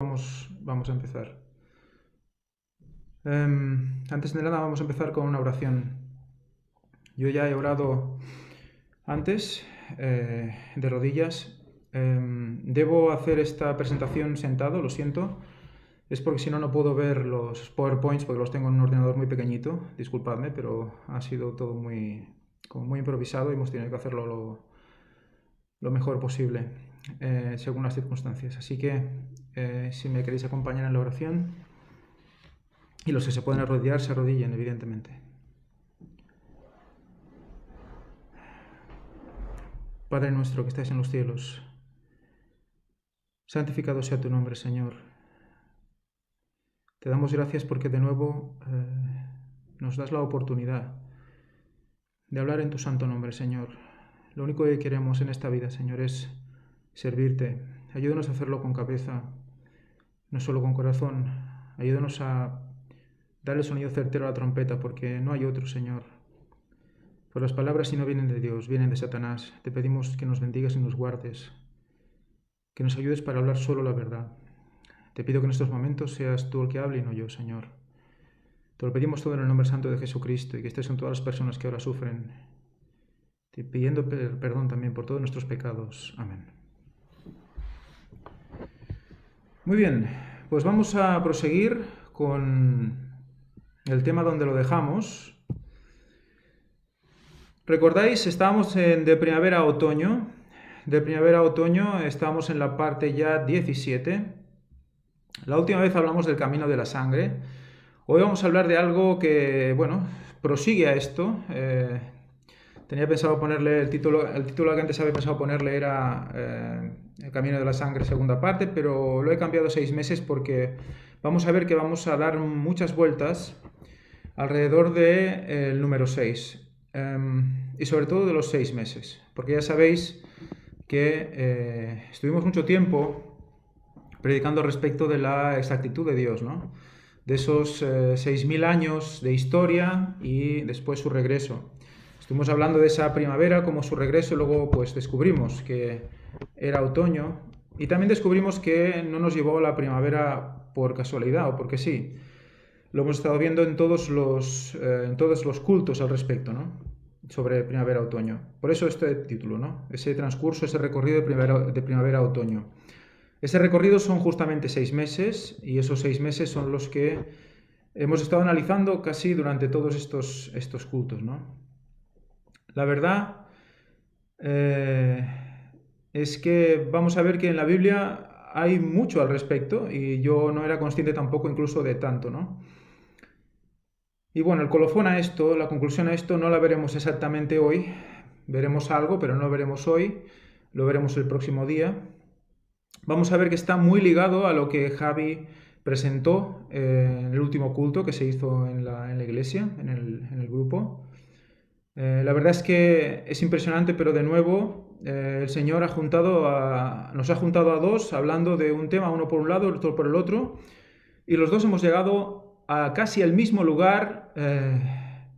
Vamos a empezar. Antes de nada vamos a empezar con una oración. Yo ya he orado antes, de rodillas. Debo hacer esta presentación sentado, lo siento. Es porque si no, no puedo ver los PowerPoints porque los tengo en un ordenador muy pequeñito. Disculpadme, pero ha sido todo muy improvisado y hemos tenido que hacerlo lo mejor posible, según las circunstancias. Así que, si me queréis acompañar en la oración, y los que se pueden arrodillar, se arrodillen, evidentemente. Padre nuestro que estás en los cielos, santificado sea tu nombre, Señor. Te damos gracias porque de nuevo nos das la oportunidad de hablar en tu santo nombre, Señor. Lo único que queremos en esta vida, Señor, es servirte. Ayúdanos a hacerlo con cabeza, no solo con corazón. Ayúdanos a darle sonido certero a la trompeta, porque no hay otro, Señor. Pues las palabras, si no vienen de Dios, vienen de Satanás. Te pedimos que nos bendigas y nos guardes, que nos ayudes para hablar solo la verdad. Te pido que en estos momentos seas tú el que hable y no yo, Señor. Te lo pedimos todo en el nombre santo de Jesucristo y que estés con todas las personas que ahora sufren, te pidiendo perdón también por todos nuestros pecados. Amén. Muy bien, pues vamos a proseguir con el tema donde lo dejamos. ¿Recordáis? Estábamos de primavera a otoño. De primavera a otoño estábamos en la parte ya 17. La última vez hablamos del camino de la sangre. Hoy vamos a hablar de algo que, bueno, prosigue a esto. Tenía pensado ponerle el título que antes había pensado ponerle era El camino de la sangre, segunda parte, pero lo he cambiado 6 meses porque vamos a ver que vamos a dar muchas vueltas alrededor del número 6. Y sobre todo de los 6 meses, porque ya sabéis que estuvimos mucho tiempo predicando respecto de la exactitud de Dios, ¿no? De esos 6.000 años de historia y después su regreso. Estuvimos hablando de esa primavera como su regreso y luego pues descubrimos que era otoño y también descubrimos que no nos llevó a la primavera por casualidad o porque sí. Lo hemos estado viendo en todos los cultos al respecto, ¿no? Sobre primavera-otoño. Por eso este título, ¿no? Ese transcurso, ese recorrido de primavera a otoño. Ese recorrido son justamente 6 meses y esos 6 meses son los que hemos estado analizando casi durante todos estos cultos, ¿no? La verdad es que vamos a ver que en la Biblia hay mucho al respecto y yo no era consciente tampoco incluso de tanto, ¿no? Y bueno, el colofón a esto, la conclusión a esto, no la veremos exactamente hoy. Veremos algo, pero no lo veremos hoy. Lo veremos el próximo día. Vamos a ver que está muy ligado a lo que Javi presentó en el último culto que se hizo en la iglesia, en el grupo. La verdad es que es impresionante, pero de nuevo el Señor nos ha juntado a dos hablando de un tema, uno por un lado, otro por el otro, y los dos hemos llegado a casi el mismo lugar,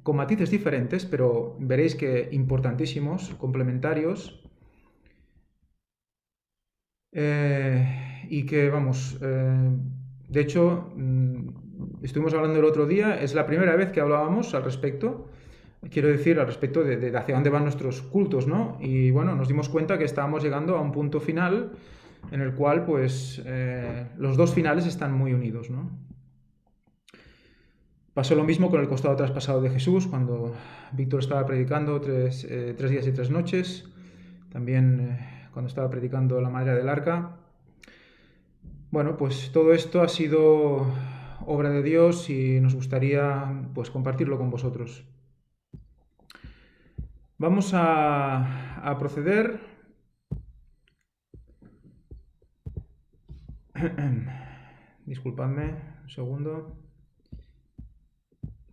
con matices diferentes, pero veréis que importantísimos, complementarios, y que, vamos, de hecho, estuvimos hablando el otro día, es la primera vez que hablábamos al respecto, quiero decir, al respecto de hacia dónde van nuestros cultos, ¿no? Y bueno, nos dimos cuenta que estábamos llegando a un punto final en el cual, pues, los dos finales están muy unidos, ¿no? Pasó lo mismo con el costado traspasado de Jesús, cuando Víctor estaba predicando 3 días y 3 noches, también cuando estaba predicando la madera del arca. Bueno, pues todo esto ha sido obra de Dios y nos gustaría pues compartirlo con vosotros. Vamos a proceder. Disculpadme un segundo.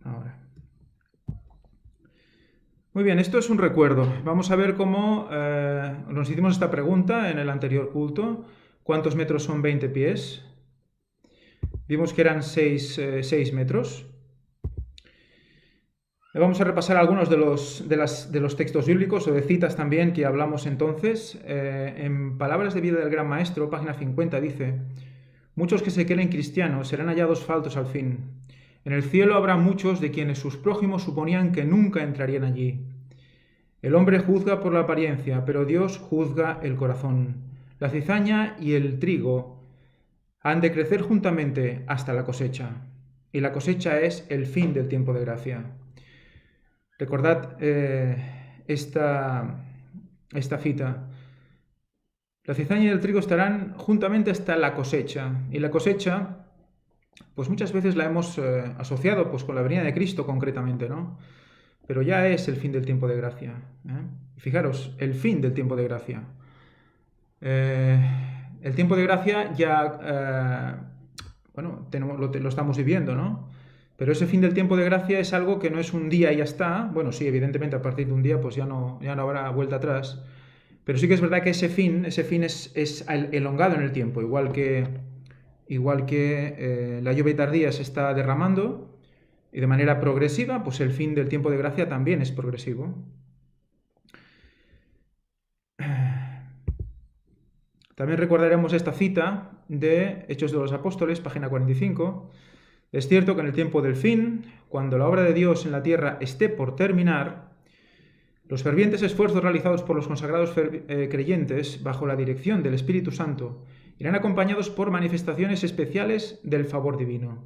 Ahora. Muy bien, esto es un recuerdo. Vamos a ver cómo nos hicimos esta pregunta en el anterior culto. ¿Cuántos metros son 20 pies? Vimos que eran 6 metros. Vamos a repasar algunos de los textos bíblicos o de citas también que hablamos entonces. En Palabras de vida del Gran Maestro, página 50, dice: Muchos que se creen cristianos serán hallados faltos al fin. En el cielo habrá muchos de quienes sus prójimos suponían que nunca entrarían allí. El hombre juzga por la apariencia, pero Dios juzga el corazón. La cizaña y el trigo han de crecer juntamente hasta la cosecha. Y la cosecha es el fin del tiempo de gracia. Recordad esta cita. La cizaña y el trigo estarán juntamente hasta la cosecha. Y la cosecha, pues muchas veces la hemos asociado pues, con la venida de Cristo concretamente, ¿no? Pero ya es el fin del tiempo de gracia. Fijaros, el fin del tiempo de gracia. El tiempo de gracia ya, bueno, lo estamos viviendo, ¿no? Pero ese fin del tiempo de gracia es algo que no es un día y ya está. Bueno, sí, evidentemente a partir de un día pues ya no habrá vuelta atrás. Pero sí que es verdad que ese fin es elongado en el tiempo, igual que la lluvia tardía se está derramando y de manera progresiva, pues el fin del tiempo de gracia también es progresivo. También recordaremos esta cita de Hechos de los Apóstoles, página 45. Es cierto que en el tiempo del fin, cuando la obra de Dios en la tierra esté por terminar, los fervientes esfuerzos realizados por los consagrados creyentes bajo la dirección del Espíritu Santo irán acompañados por manifestaciones especiales del favor divino.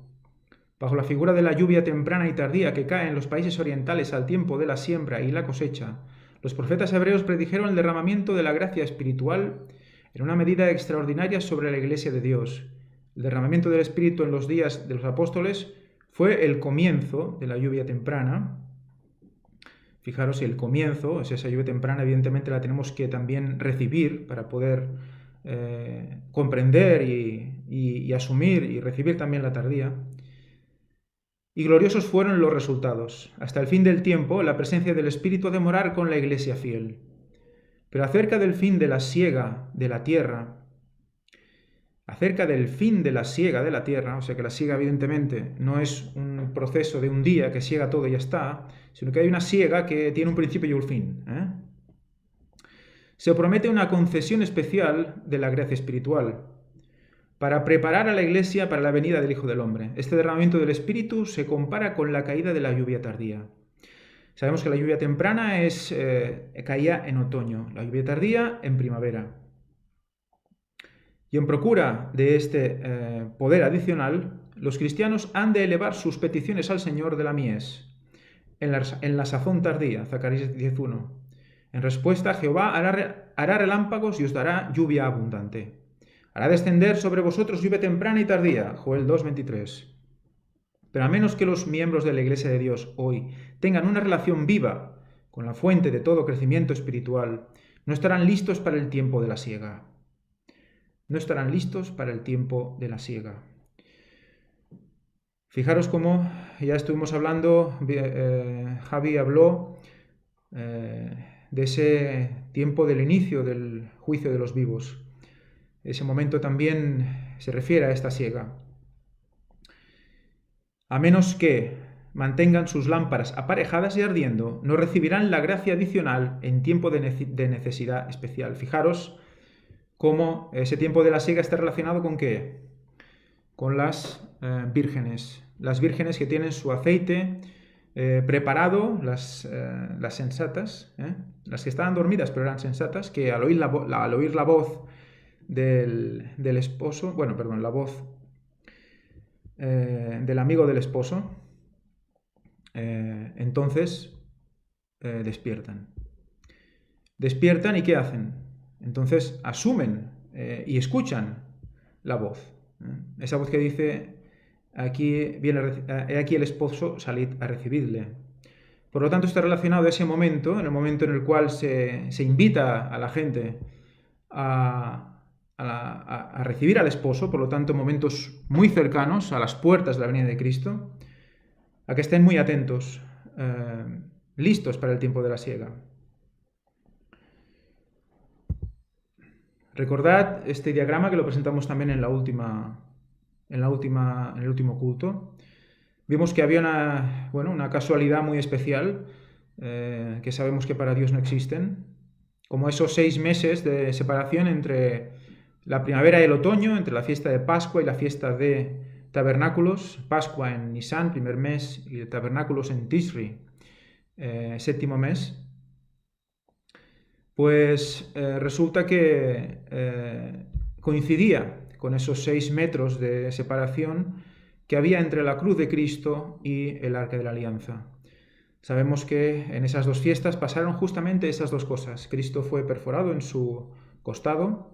Bajo la figura de la lluvia temprana y tardía que cae en los países orientales al tiempo de la siembra y la cosecha, los profetas hebreos predijeron el derramamiento de la gracia espiritual en una medida extraordinaria sobre la Iglesia de Dios. El derramamiento del Espíritu en los días de los apóstoles fue el comienzo de la lluvia temprana. Fijaros, si el comienzo es esa lluvia temprana, evidentemente la tenemos que también recibir para poder comprender y asumir y recibir también la tardía. Y gloriosos fueron los resultados. Hasta el fin del tiempo, la presencia del Espíritu ha de morar con la Iglesia fiel. Pero acerca del fin de la siega de la tierra, o sea que la siega evidentemente no es un proceso de un día que siega todo y ya está, sino que hay una siega que tiene un principio y un fin. Se promete una concesión especial de la gracia espiritual para preparar a la Iglesia para la venida del Hijo del Hombre. Este derramamiento del Espíritu se compara con la caída de la lluvia tardía. Sabemos que la lluvia temprana caía en otoño, la lluvia tardía en primavera. Y en procura de este poder adicional, los cristianos han de elevar sus peticiones al Señor de la mies, en la sazón tardía, Zacarías 10:1. En respuesta, Jehová hará relámpagos y os dará lluvia abundante. Hará descender sobre vosotros lluvia temprana y tardía, Joel 2:23. Pero a menos que los miembros de la Iglesia de Dios hoy tengan una relación viva con la fuente de todo crecimiento espiritual, no estarán listos para el tiempo de la siega. No estarán listos para el tiempo de la siega. Fijaros cómo ya estuvimos hablando, Javi habló de ese tiempo del inicio del juicio de los vivos. Ese momento también se refiere a esta siega. A menos que mantengan sus lámparas aparejadas y ardiendo, no recibirán la gracia adicional en tiempo de necesidad especial. Fijaros cómo ese tiempo de la siega está relacionado con ¿qué? Con las vírgenes. Las vírgenes que tienen su aceite preparado, las sensatas, las que estaban dormidas pero eran sensatas, que al oír la voz del esposo, la voz del amigo del esposo, entonces despiertan. Despiertan y ¿qué hacen? Entonces asumen y escuchan la voz. Esa voz que dice, aquí el esposo, salid a recibirle. Por lo tanto, está relacionado a ese momento, en el momento en el cual se invita a la gente a recibir al esposo, por lo tanto, momentos muy cercanos a las puertas de la venida de Cristo, a que estén muy atentos, listos para el tiempo de la siega. Recordad este diagrama que lo presentamos también en el último culto. Vimos que había una casualidad muy especial, que sabemos que para Dios no existen, como esos 6 meses de separación entre la primavera y el otoño, entre la fiesta de Pascua y la fiesta de Tabernáculos, Pascua en Nisan, primer mes, y Tabernáculos en Tisri, séptimo mes, pues resulta que coincidía con esos 6 metros de separación que había entre la cruz de Cristo y el Arca de la Alianza. Sabemos que en esas dos fiestas pasaron justamente esas dos cosas. Cristo fue perforado en su costado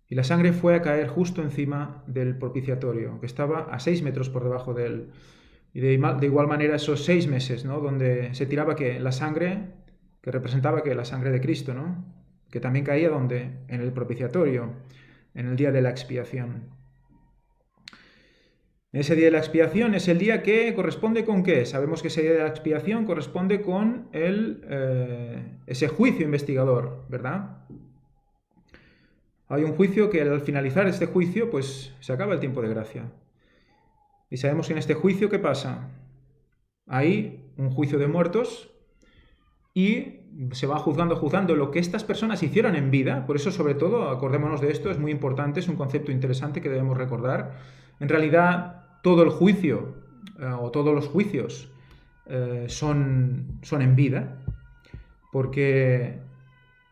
y la sangre fue a caer justo encima del propiciatorio, que estaba a 6 metros por debajo de él. Y de igual manera esos 6 meses, ¿no?, donde se tiraba que la sangre, que representaba que la sangre de Cristo, ¿no?, que también caía donde, en el propiciatorio, en el día de la expiación. Ese día de la expiación es el día que corresponde con ¿qué? Sabemos que ese día de la expiación corresponde con ese juicio investigador, ¿verdad? Hay un juicio que al finalizar este juicio, pues se acaba el tiempo de gracia. Y sabemos que en este juicio, ¿qué pasa? Hay un juicio de muertos y se va juzgando lo que estas personas hicieron en vida. Por eso, sobre todo, acordémonos de esto, es muy importante, es un concepto interesante que debemos recordar. En realidad, todo el juicio o todos los juicios son en vida, porque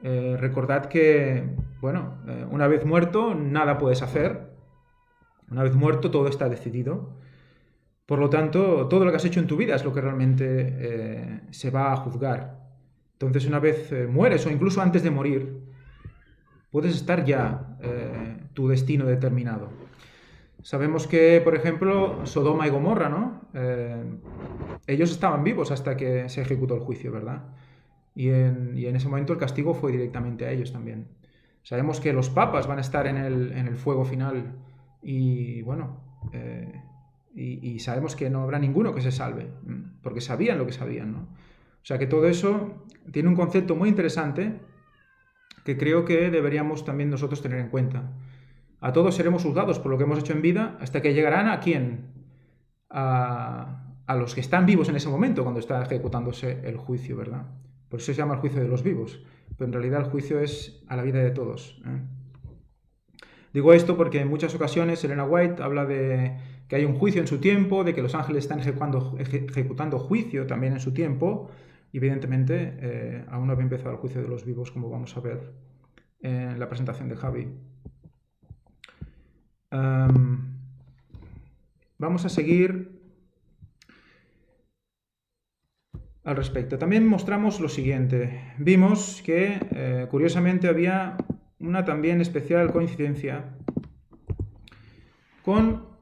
recordad que, bueno, una vez muerto nada puedes hacer, una vez muerto todo está decidido. Por lo tanto, todo lo que has hecho en tu vida es lo que realmente se va a juzgar. Entonces, una vez mueres o incluso antes de morir, puedes estar ya tu destino determinado. Sabemos que, por ejemplo, Sodoma y Gomorra, ¿no? Ellos estaban vivos hasta que se ejecutó el juicio, ¿verdad? Y en ese momento el castigo fue directamente a ellos también. Sabemos que los papas van a estar en el fuego final y, bueno, y sabemos que no habrá ninguno que se salve, porque sabían lo que sabían, ¿no? O sea que todo eso tiene un concepto muy interesante que creo que deberíamos también nosotros tener en cuenta. A todos seremos juzgados por lo que hemos hecho en vida, hasta que llegarán ¿a quién? A los que están vivos en ese momento, cuando está ejecutándose el juicio, ¿verdad? Por eso se llama el juicio de los vivos, pero en realidad el juicio es a la vida de todos, ¿eh? Digo esto porque en muchas ocasiones Elena White habla de que hay un juicio en su tiempo, de que los ángeles están ejecutando juicio también en su tiempo, y evidentemente aún no había empezado el juicio de los vivos, como vamos a ver en la presentación de Javi. Vamos a seguir al respecto. También mostramos lo siguiente. Vimos que, curiosamente, había una también especial coincidencia con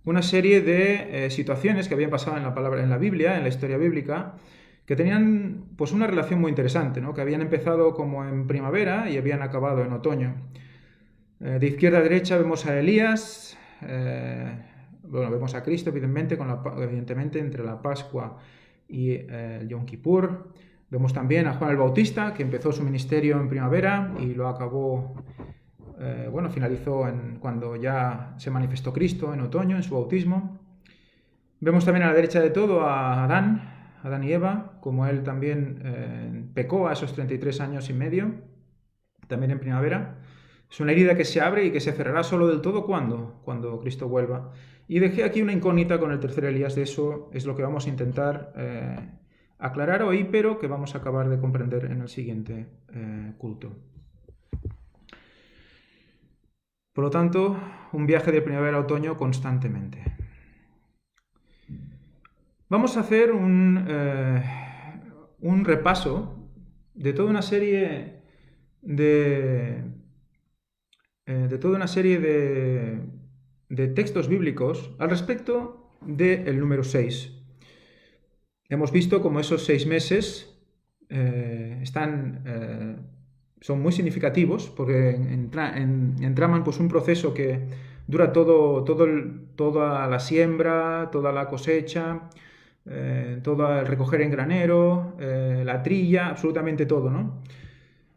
una serie de situaciones que habían pasado en la Biblia, en la historia bíblica, que tenían pues una relación muy interesante, ¿no? Que habían empezado como en primavera y habían acabado en otoño. De izquierda a derecha vemos a Elías, vemos a Cristo, evidentemente entre la Pascua y el Yom Kippur. Vemos también a Juan el Bautista, que empezó su ministerio en primavera y lo acabó, finalizó cuando ya se manifestó Cristo en otoño, en su bautismo. Vemos también a la derecha de todo a Adán y Eva, como él también pecó a esos 33 años y medio, también en primavera. Es una herida que se abre y que se cerrará solo del todo cuando Cristo vuelva. Y dejé aquí una incógnita con el tercer Elías, de eso es lo que vamos a intentar aclarar hoy, pero que vamos a acabar de comprender en el siguiente culto. Por lo tanto, un viaje de primavera a otoño constantemente. Vamos a hacer un repaso de toda una serie de textos bíblicos al respecto del número 6. Hemos visto cómo esos 6 meses son muy significativos porque entraman pues, un proceso que dura toda la siembra, toda la cosecha, todo el recoger en granero, la trilla, absolutamente todo, ¿no?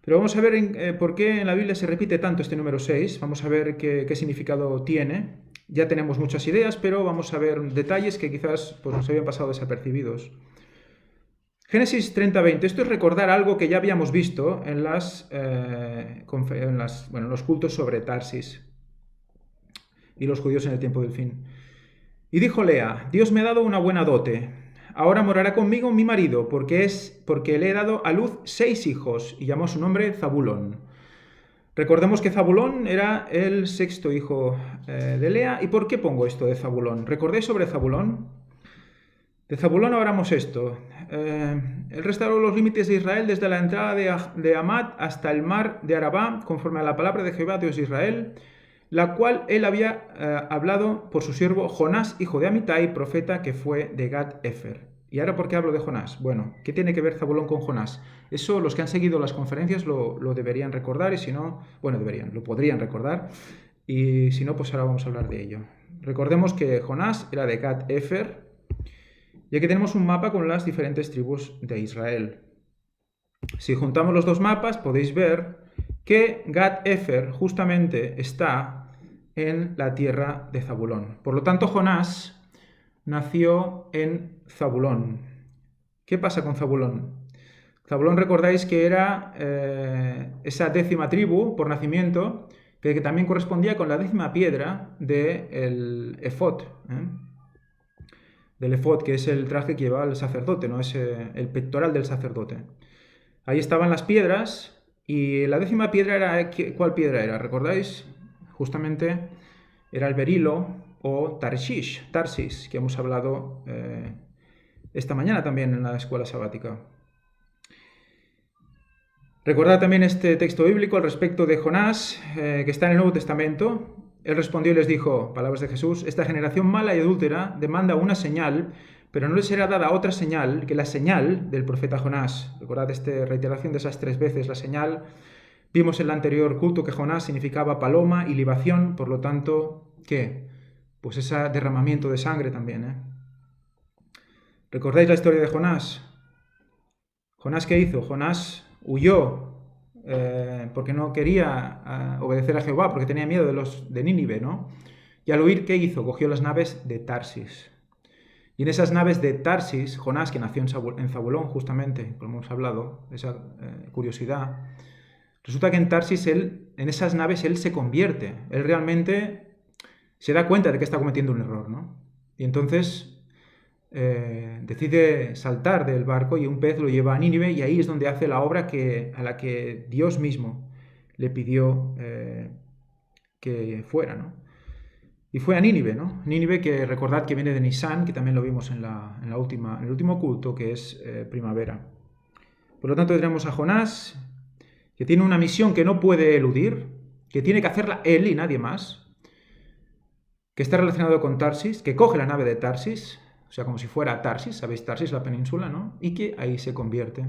Pero vamos a ver por qué en la Biblia se repite tanto este número 6. Vamos a ver qué significado tiene. Ya tenemos muchas ideas, pero vamos a ver detalles que quizás pues, nos habían pasado desapercibidos. Génesis 30:20. Esto es recordar algo que ya habíamos visto en los cultos sobre Tarsis y los judíos en el tiempo del fin. Y dijo Lea: Dios me ha dado una buena dote. Ahora morará conmigo mi marido, porque le he dado a luz 6 hijos, y llamó su nombre Zabulón. Recordemos que Zabulón era el 6.º hijo de Lea. ¿Y por qué pongo esto de Zabulón? ¿Recordéis sobre Zabulón? De Zabulón hablamos esto. Él restauró los límites de Israel desde la entrada de Hamat hasta el mar de Arabá, conforme a la palabra de Jehová, Dios de Israel, la cual él había hablado por su siervo Jonás, hijo de Amitai, profeta que fue de Gat-Efer. ¿Y ahora por qué hablo de Jonás? Bueno, ¿qué tiene que ver Zabulón con Jonás? Eso los que han seguido las conferencias lo deberían recordar, y si no, bueno, lo podrían recordar, y si no, pues ahora vamos a hablar de ello. Recordemos que Jonás era de Gat-Efer, y aquí tenemos un mapa con las diferentes tribus de Israel. Si juntamos los dos mapas, podéis ver que Gat-Efer justamente está en la tierra de Zabulón. Por lo tanto, Jonás nació en Zabulón. ¿Qué pasa con Zabulón? Zabulón, recordáis que era esa 10ª tribu por nacimiento, que también correspondía con la 10ª piedra del efod, del efod, que es el traje que lleva el sacerdote, no es el pectoral del sacerdote. Ahí estaban las piedras, y la 10ª piedra era, ¿cuál piedra era? ¿Recordáis? Justamente era el berilo o Tarsis, que hemos hablado esta mañana también en la escuela sabática. Recordad también este texto bíblico al respecto de Jonás, que está en el Nuevo Testamento. Él respondió y les dijo, palabras de Jesús: esta generación mala y adúltera demanda una señal, pero no les será dada otra señal que la señal del profeta Jonás. Recordad esta reiteración de esas 3 veces, la señal. Vimos en el anterior culto que Jonás significaba paloma y libación, por lo tanto, ¿qué? Pues ese derramamiento de sangre también. ¿Recordáis la historia de Jonás? ¿Jonás qué hizo? Jonás huyó porque no quería obedecer a Jehová, porque tenía miedo de los de Nínive, ¿no? Y al huir, ¿qué hizo? Cogió las naves de Tarsis. Y en esas naves de Tarsis, Jonás, que nació en Zabulón justamente, como hemos hablado, esa curiosidad, resulta que en Tarsis, en esas naves, él se convierte. Él realmente se da cuenta de que está cometiendo un error, ¿no? Y entonces decide saltar del barco, y un pez lo lleva a Nínive, y ahí es donde hace la obra a la que Dios mismo le pidió que fuera, ¿no? Y fue a Nínive, ¿no? Nínive, que recordad que viene de Nisan, que también lo vimos en el último culto, que es primavera. Por lo tanto, tenemos a Jonás, que tiene una misión que no puede eludir, que tiene que hacerla él y nadie más, que está relacionado con Tarsis, que coge la nave de Tarsis, o sea, como si fuera Tarsis, ¿sabéis? Tarsis, la península, ¿no? Y que ahí se convierte.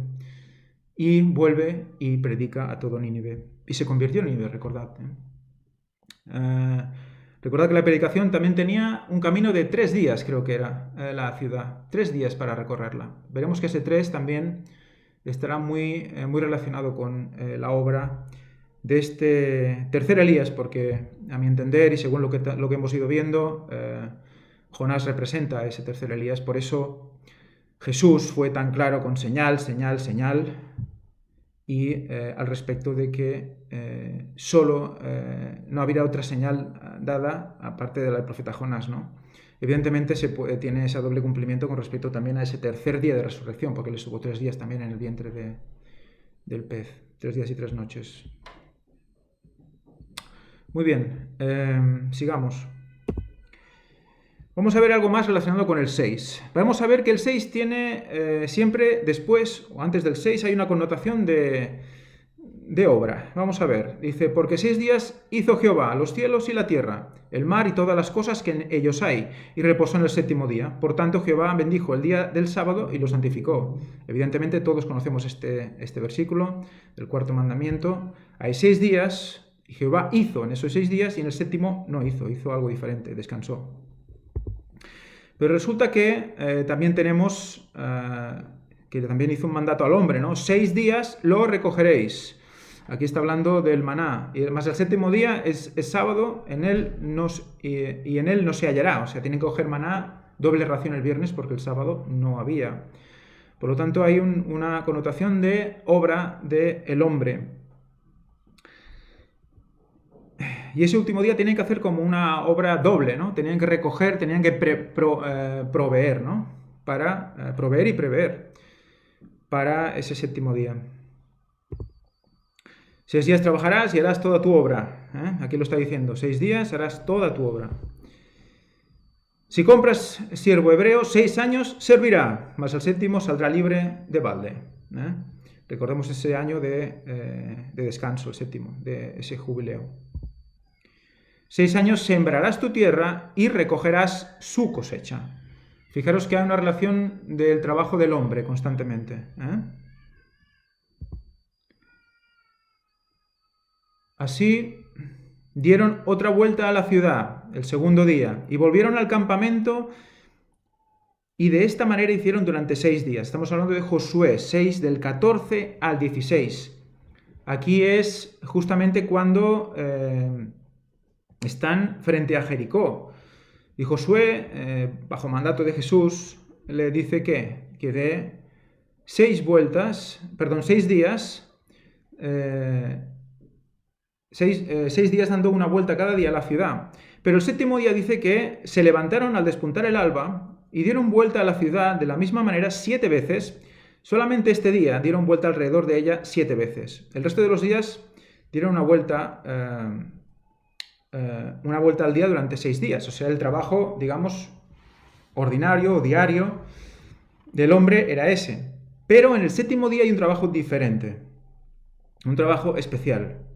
Y vuelve y predica a todo Nínive. Y se convirtió en Nínive, recordad. Recordad que la predicación también tenía un camino de 3 días, creo que era la ciudad. 3 días para recorrerla. Veremos que ese 3 también estará muy relacionado con la obra de este tercer Elías, porque a mi entender, y según lo que hemos ido viendo, Jonás representa a ese tercer Elías. Por eso Jesús fue tan claro con señal, y al respecto de que solo no habría otra señal dada aparte de la del profeta Jonás, ¿no? Evidentemente tiene ese doble cumplimiento con respecto también a ese tercer día de resurrección, porque le estuvo 3 días también en el vientre del pez, 3 días y 3 noches. Muy bien, sigamos. Vamos a ver algo más relacionado con el 6. Vamos a ver que el 6 tiene siempre después, o antes del 6, hay una connotación de obra. Vamos a ver. Dice, porque 6 días hizo Jehová los cielos y la tierra, el mar y todas las cosas que en ellos hay, y reposó en el 7º día. Por tanto, Jehová bendijo el día del sábado y lo santificó. Evidentemente, todos conocemos este versículo del 4.º mandamiento. Hay 6 días, y Jehová hizo en esos 6 días, y en el 7º no hizo algo diferente, descansó. Pero resulta que también tenemos que también hizo un mandato al hombre, ¿no? 6 días lo recogeréis. Aquí está hablando del maná. Y además el 7º día es sábado, y en él no se hallará. O sea, tienen que coger maná, doble ración el viernes, porque el sábado no había. Por lo tanto, hay una connotación de obra del hombre. Y ese último día tenían que hacer como una obra doble, ¿no? Tenían que recoger, tenían que proveer, ¿no? Para proveer y prever para ese séptimo día. 6 días trabajarás y harás toda tu obra. Aquí lo está diciendo, 6 días harás toda tu obra. Si compras siervo hebreo, 6 años servirá, mas al séptimo saldrá libre de balde. Recordemos ese año de descanso, el séptimo, de ese jubileo. 6 años sembrarás tu tierra y recogerás su cosecha. Fijaros que hay una relación del trabajo del hombre constantemente. Así dieron otra vuelta a la ciudad el segundo día y volvieron al campamento y de esta manera hicieron durante 6 días. Estamos hablando de Josué 6 del 14 al 16. Aquí es justamente cuando están frente a Jericó. Y Josué, bajo mandato de Jesús, le dice que dé 6 días, 6 días dando una vuelta cada día a la ciudad. Pero el séptimo día dice que se levantaron al despuntar el alba y dieron vuelta a la ciudad de la misma manera 7 veces. Solamente este día dieron vuelta alrededor de ella 7 veces. El resto de los días dieron una vuelta al día durante 6 días. O sea, el trabajo, digamos, ordinario o diario del hombre era ese. Pero en el séptimo día hay un trabajo diferente, un trabajo especial,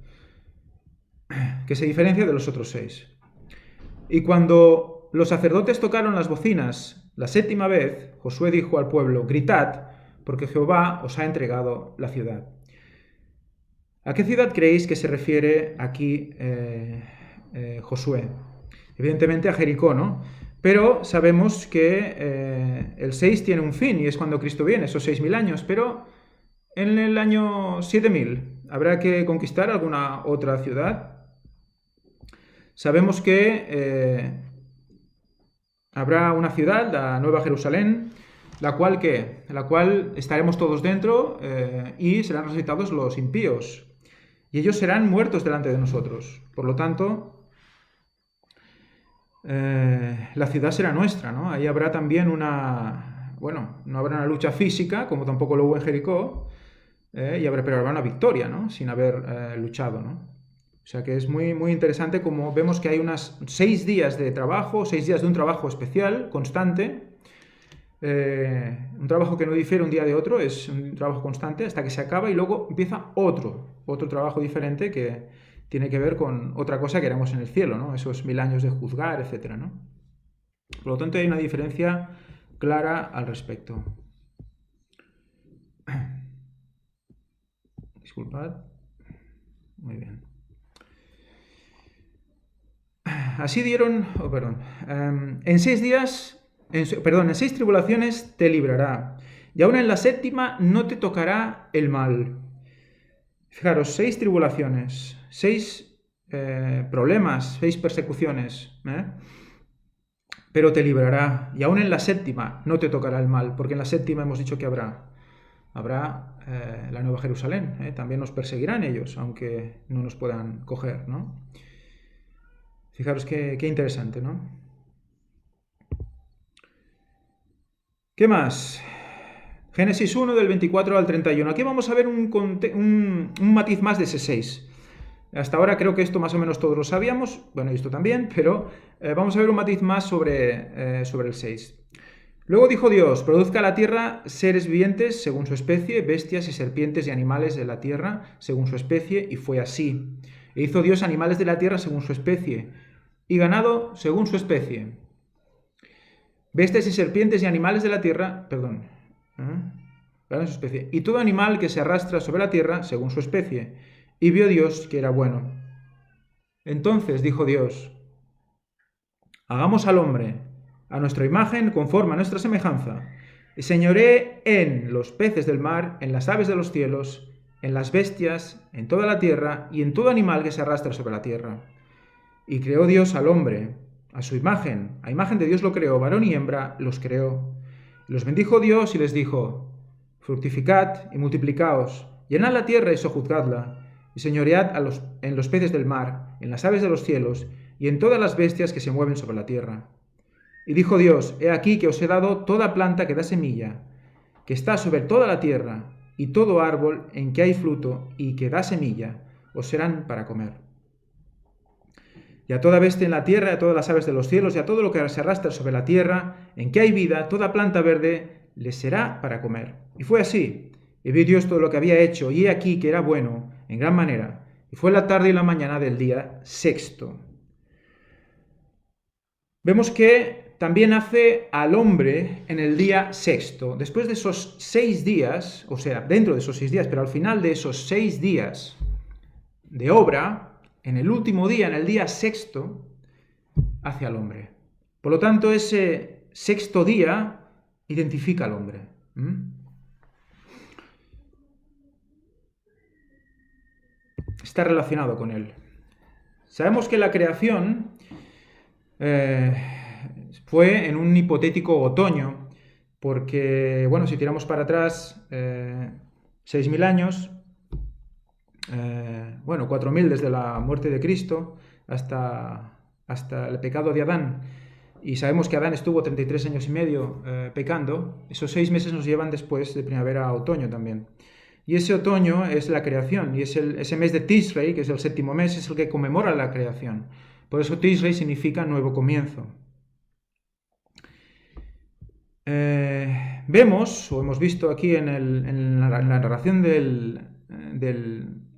que se diferencia de los otros 6. Y cuando los sacerdotes tocaron las bocinas la séptima vez, Josué dijo al pueblo: gritad, porque Jehová os ha entregado la ciudad. ¿A qué ciudad creéis que se refiere aquí Josué? Evidentemente a Jericó, ¿no? Pero sabemos que el 6 tiene un fin y es cuando Cristo viene, esos 6.000 años, pero en el año 7.000 habrá que conquistar alguna otra ciudad. Sabemos que habrá una ciudad, la Nueva Jerusalén, la cual estaremos todos dentro y serán resucitados los impíos. Y ellos serán muertos delante de nosotros. Por lo tanto, la ciudad será nuestra, ¿no? Ahí habrá también no habrá una lucha física, como tampoco lo hubo en Jericó, pero habrá una victoria, ¿no? Sin haber luchado, ¿no? O sea que es muy, muy interesante como vemos que hay unas 6 días de trabajo, 6 días de un trabajo especial, constante, un trabajo que no difiere un día de otro, es un trabajo constante hasta que se acaba y luego empieza otro trabajo diferente que tiene que ver con otra cosa que haremos en el cielo, ¿no? Esos 1000 años de juzgar, etcétera, ¿no? Por lo tanto hay una diferencia clara al respecto. Disculpad. Muy bien. Así dieron, en 6 tribulaciones te librará, y aún en la séptima no te tocará el mal. Fijaros, 6 tribulaciones, 6 problemas, 6 persecuciones, pero te librará, y aún en la séptima no te tocará el mal, porque en la séptima hemos dicho que habrá la Nueva Jerusalén, también nos perseguirán ellos, aunque no nos puedan coger, ¿no? Fijaros qué interesante, ¿no? ¿Qué más? Génesis 1 del 24 al 31. Aquí vamos a ver un matiz más de ese 6. Hasta ahora creo que esto más o menos todos lo sabíamos, bueno, y esto también, pero vamos a ver un matiz más sobre el 6. Luego dijo Dios: produzca la tierra seres vivientes según su especie, bestias y serpientes y animales de la tierra según su especie, y fue así. E hizo Dios animales de la tierra según su especie, y ganado según su especie. Bestias y serpientes y animales de la tierra, su especie, y todo animal que se arrastra sobre la tierra según su especie. Y vio Dios que era bueno. Entonces dijo Dios: hagamos al hombre a nuestra imagen, conforme a nuestra semejanza, y señoree en los peces del mar, en las aves de los cielos, en las bestias, en toda la tierra, y en todo animal que se arrastra sobre la tierra. Y creó Dios al hombre, a su imagen, a imagen de Dios lo creó, varón y hembra los creó. Los bendijo Dios y les dijo: fructificad y multiplicaos, llenad la tierra y sojuzgadla, y señoread en los peces del mar, en las aves de los cielos, y en todas las bestias que se mueven sobre la tierra. Y dijo Dios, he aquí que os he dado toda planta que da semilla, que está sobre toda la tierra, y todo árbol en que hay fruto y que da semilla, os serán para comer. Y a toda bestia en la tierra, a todas las aves de los cielos, y a todo lo que se arrastra sobre la tierra, en que hay vida, toda planta verde, les será para comer. Y fue así. Y vio Dios todo lo que había hecho, y he aquí que era bueno, en gran manera. Y fue la tarde y la mañana del día sexto. Vemos que también hace al hombre en el día sexto. Después de esos 6 días, o sea, dentro de esos 6 días, pero al final de esos 6 días de obra, en el último día, en el día sexto, hace al hombre. Por lo tanto, ese sexto día identifica al hombre. Está relacionado con él. Sabemos que la creación fue en un hipotético otoño, porque, bueno, si tiramos para atrás 6.000 años, 4.000 desde la muerte de Cristo hasta el pecado de Adán, y sabemos que Adán estuvo 33 años y medio pecando, esos 6 meses nos llevan después de primavera a otoño también. Y ese otoño es la creación, y es ese mes de Tishrei, que es el 7.º mes, es el que conmemora la creación. Por eso Tishrei significa nuevo comienzo. Vemos, o hemos visto aquí en la narración de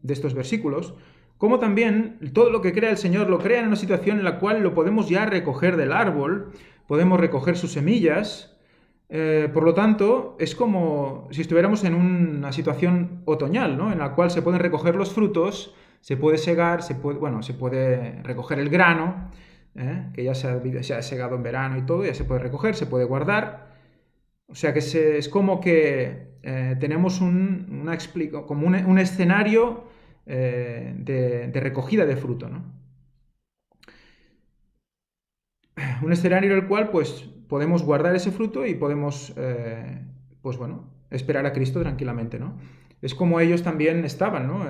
estos versículos, cómo también todo lo que crea el Señor lo crea en una situación en la cual lo podemos ya recoger del árbol, podemos recoger sus semillas. Por lo tanto, es como si estuviéramos en una situación otoñal, ¿no? En la cual se pueden recoger los frutos, se puede segar, se puede recoger el grano, que ya se ha segado en verano y todo, ya se puede recoger, se puede guardar. O sea que es como que tenemos un escenario de recogida de fruto, ¿no? Un escenario en el cual pues podemos guardar ese fruto y podemos esperar a Cristo tranquilamente, ¿no? Es como ellos también estaban, ¿no?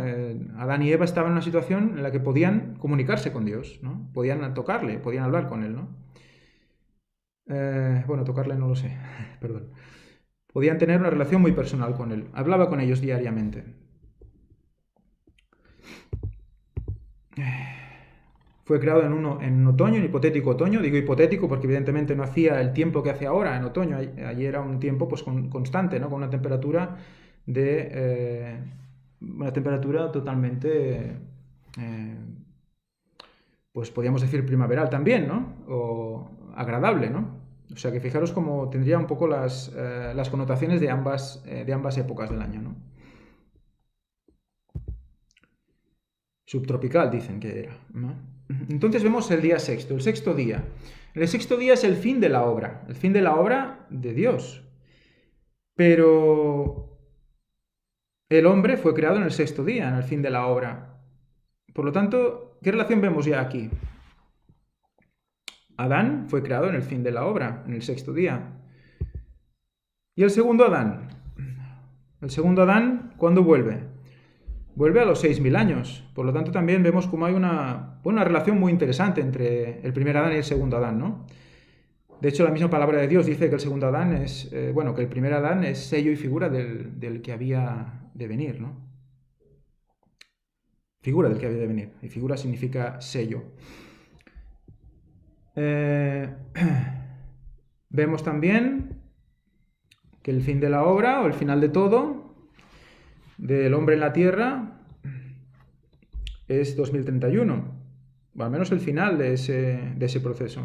Adán y Eva estaban en una situación en la que podían comunicarse con Dios, ¿no? Podían tocarle, podían hablar con él, ¿no? Tocarle no lo sé, perdón. Podían tener una relación muy personal con él. Hablaba con ellos diariamente. Fue creado en otoño, en hipotético otoño. Digo hipotético porque evidentemente no hacía el tiempo que hace ahora en otoño. Allí era un tiempo pues constante, ¿no? Con una temperatura totalmente, pues podríamos decir primaveral también, ¿no? O agradable, ¿no? O sea que fijaros cómo tendría un poco las connotaciones de ambas épocas del año, ¿no? Subtropical dicen que era, ¿no? Entonces vemos el día sexto, el sexto día. El sexto día es el fin de la obra de Dios. Pero el hombre fue creado en el sexto día, en el fin de la obra. Por lo tanto, ¿qué relación vemos ya aquí? Adán fue creado en el fin de la obra, en el sexto día. ¿Y el segundo Adán? El segundo Adán, ¿cuándo vuelve? Vuelve a los 6.000 años. Por lo tanto, también vemos cómo hay una relación muy interesante entre el primer Adán y el segundo Adán, ¿no? De hecho, la misma palabra de Dios dice que el segundo Adán es, que el primer Adán es sello y figura del que había de venir, ¿no? Figura del que había de venir. Y figura significa sello. Vemos también que el fin de la obra, o el final de todo, del hombre en la tierra, es 2031. O al menos el final de ese proceso.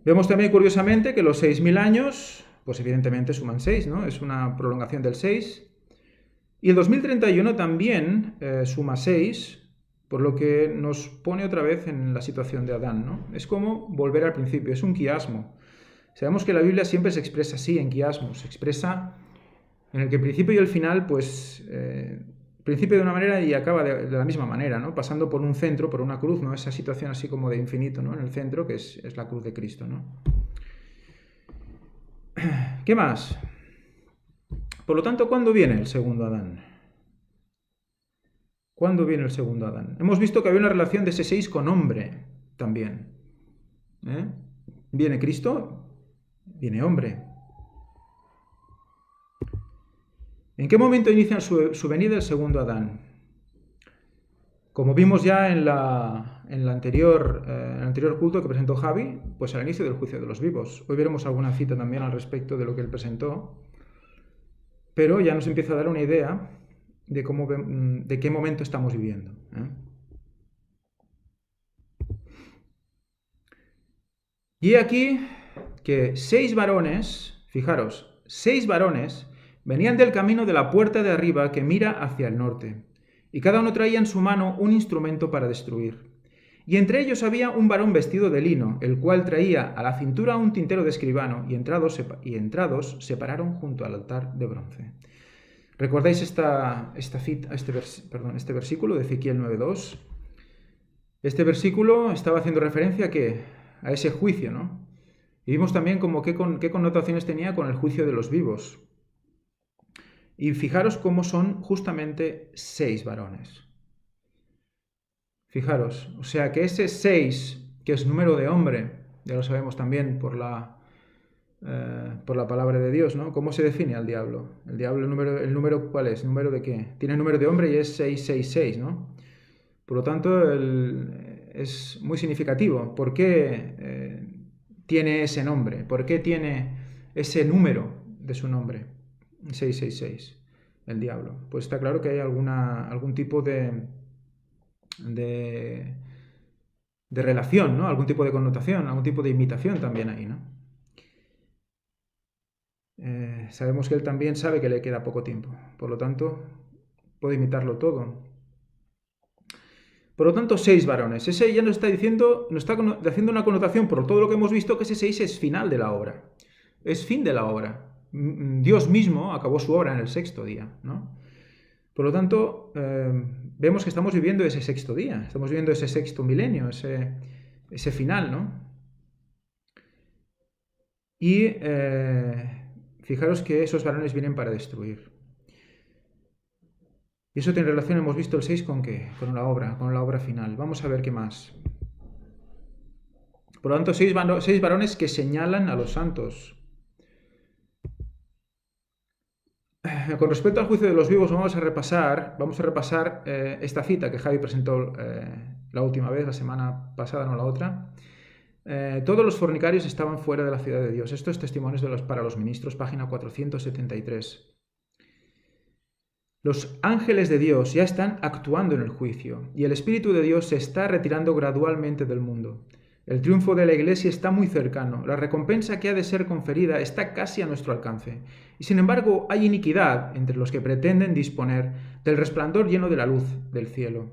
Vemos también, curiosamente, que los 6.000 años, pues evidentemente suman 6, ¿no? Es una prolongación del 6. Y el 2031 también suma 6, por lo que nos pone otra vez en la situación de Adán, ¿no? Es como volver al principio, es un quiasmo. Sabemos que la Biblia siempre se expresa así, en quiasmos. Se expresa en el que el principio y el final, pues, principio de una manera y acaba de la misma manera, ¿no? Pasando por un centro, por una cruz, ¿no? Esa situación así como de infinito, ¿no? En el centro, que es la cruz de Cristo, ¿no? ¿Qué más? Por lo tanto, ¿cuándo viene el segundo Adán? ¿Cuándo viene el segundo Adán? Hemos visto que había una relación de ese 6 con hombre también. ¿Eh? Viene Cristo, viene hombre. ¿En qué momento inicia su venida el segundo Adán? Como vimos ya en el anterior culto que presentó Javi, pues al inicio del juicio de los vivos. Hoy veremos alguna cita también al respecto de lo que él presentó, pero ya nos empieza a dar una idea de qué momento estamos viviendo. Y aquí que 6 varones, fijaros, 6 varones venían del camino de la puerta de arriba que mira hacia el norte, y cada uno traía en su mano un instrumento para destruir. Y entre ellos había un varón vestido de lino, el cual traía a la cintura un tintero de escribano, y entrados se pararon junto al altar de bronce. ¿Recordáis este versículo de Ezequiel 9:2? Este versículo estaba haciendo referencia a ese juicio, ¿no? Y vimos también qué connotaciones tenía con el juicio de los vivos. Y fijaros cómo son justamente 6 varones. Fijaros, o sea que ese 6, que es número de hombre, ya lo sabemos también por la palabra de Dios, ¿no? ¿Cómo se define al diablo? El diablo, ¿el número cuál es? ¿Número de qué? Tiene número de hombre y es 666, ¿no? Por lo tanto, es muy significativo. ¿Por qué tiene ese nombre? ¿Por qué tiene ese número de su nombre? 666, el diablo. Pues está claro que hay algún tipo de relación, ¿no? Algún tipo de connotación, algún tipo de imitación también ahí, ¿no? Sabemos que él también sabe que le queda poco tiempo. Por lo tanto, puede imitarlo todo. Por lo tanto, 6 varones. Ese ya nos está diciendo, nos está haciendo una connotación por todo lo que hemos visto, que ese 6 es final de la obra. Es fin de la obra. Dios mismo acabó su obra en el 6.º día, ¿no? Por lo tanto, vemos que estamos viviendo ese 6.º día, estamos viviendo ese 6.º milenio, ese final, ¿no? Y fijaros que esos varones vienen para destruir. Y eso tiene relación, hemos visto el 6 con qué, con la obra final. Vamos a ver qué más. Por lo tanto, 6 varones que señalan a los santos. Con respecto al juicio de los vivos, vamos a repasar esta cita que Javi presentó la última vez, la semana pasada, no la otra. Todos los fornicarios estaban fuera de la ciudad de Dios. Esto es Testimonios para los Ministros, página 473. Los ángeles de Dios ya están actuando en el juicio y el Espíritu de Dios se está retirando gradualmente del mundo. El triunfo de la Iglesia está muy cercano, la recompensa que ha de ser conferida está casi a nuestro alcance. Y sin embargo hay iniquidad entre los que pretenden disponer del resplandor lleno de la luz del cielo.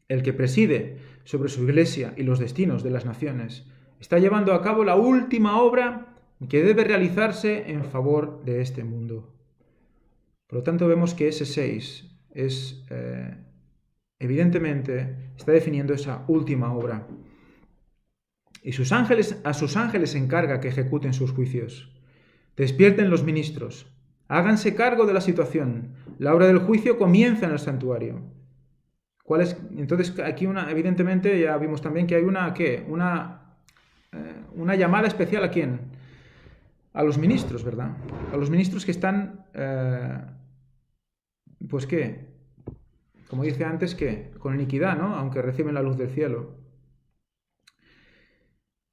El que preside sobre su Iglesia y los destinos de las naciones está llevando a cabo la última obra que debe realizarse en favor de este mundo. Por lo tanto, vemos que ese 6 evidentemente está definiendo esa última obra. Y a sus ángeles encarga que ejecuten sus juicios. Despierten los ministros, háganse cargo de la situación. La obra del juicio comienza en el santuario. Entonces, aquí evidentemente ya vimos también que hay una llamada especial a quién. A los ministros, ¿verdad? A los ministros que están, pues qué, como dice antes, que con iniquidad, ¿no? Aunque reciben la luz del cielo.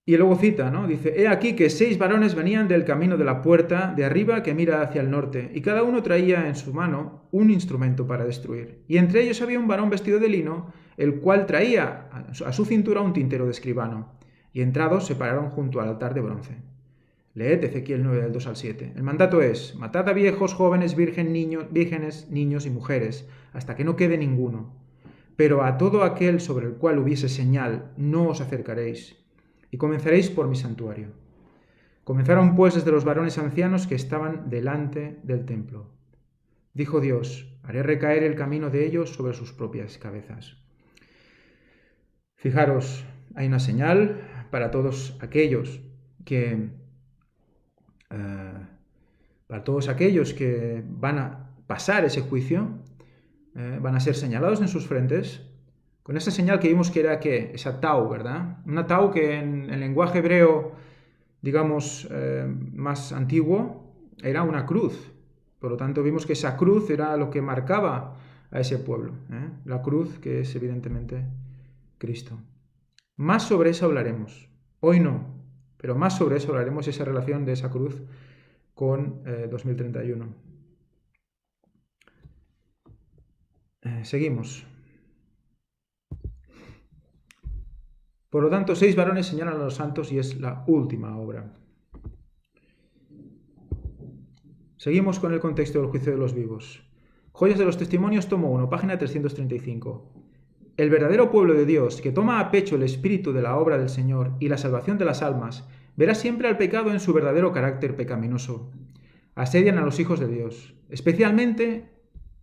Y luego cita, ¿no? Dice, he aquí que 6 varones venían del camino de la puerta de arriba que mira hacia el norte, y cada uno traía en su mano un instrumento para destruir. Y entre ellos había un varón vestido de lino, el cual traía a su cintura un tintero de escribano. Y entrados se pararon junto al altar de bronce. Leed Ezequiel 9, del 2 al 7. El mandato es, matad a viejos, jóvenes, vírgenes, niños y mujeres, hasta que no quede ninguno. Pero a todo aquel sobre el cual hubiese señal, no os acercaréis, y comenzaréis por mi santuario. Comenzaron pues desde los varones ancianos que estaban delante del templo. Dijo Dios, haré recaer el camino de ellos sobre sus propias cabezas. Fijaros, hay una señal para todos aquellos que para todos aquellos que van a pasar ese juicio, van a ser señalados en sus frentes, con esa señal que vimos que era ¿qué? Esa tau, ¿verdad? Una tau que en el lenguaje hebreo, digamos, más antiguo, era una cruz. Por lo tanto, vimos que esa cruz era lo que marcaba a ese pueblo. La cruz, que es evidentemente Cristo. Más sobre eso hablaremos. Hoy no, pero más sobre eso hablaremos, esa relación de esa cruz con 2031. Seguimos. Por lo tanto, 6 varones señalan a los santos y es la última obra. Seguimos con el contexto del juicio de los vivos. Joyas de los Testimonios, tomo 1, página 335. El verdadero pueblo de Dios, que toma a pecho el espíritu de la obra del Señor y la salvación de las almas, verá siempre al pecado en su verdadero carácter pecaminoso. Asedian a los hijos de Dios, especialmente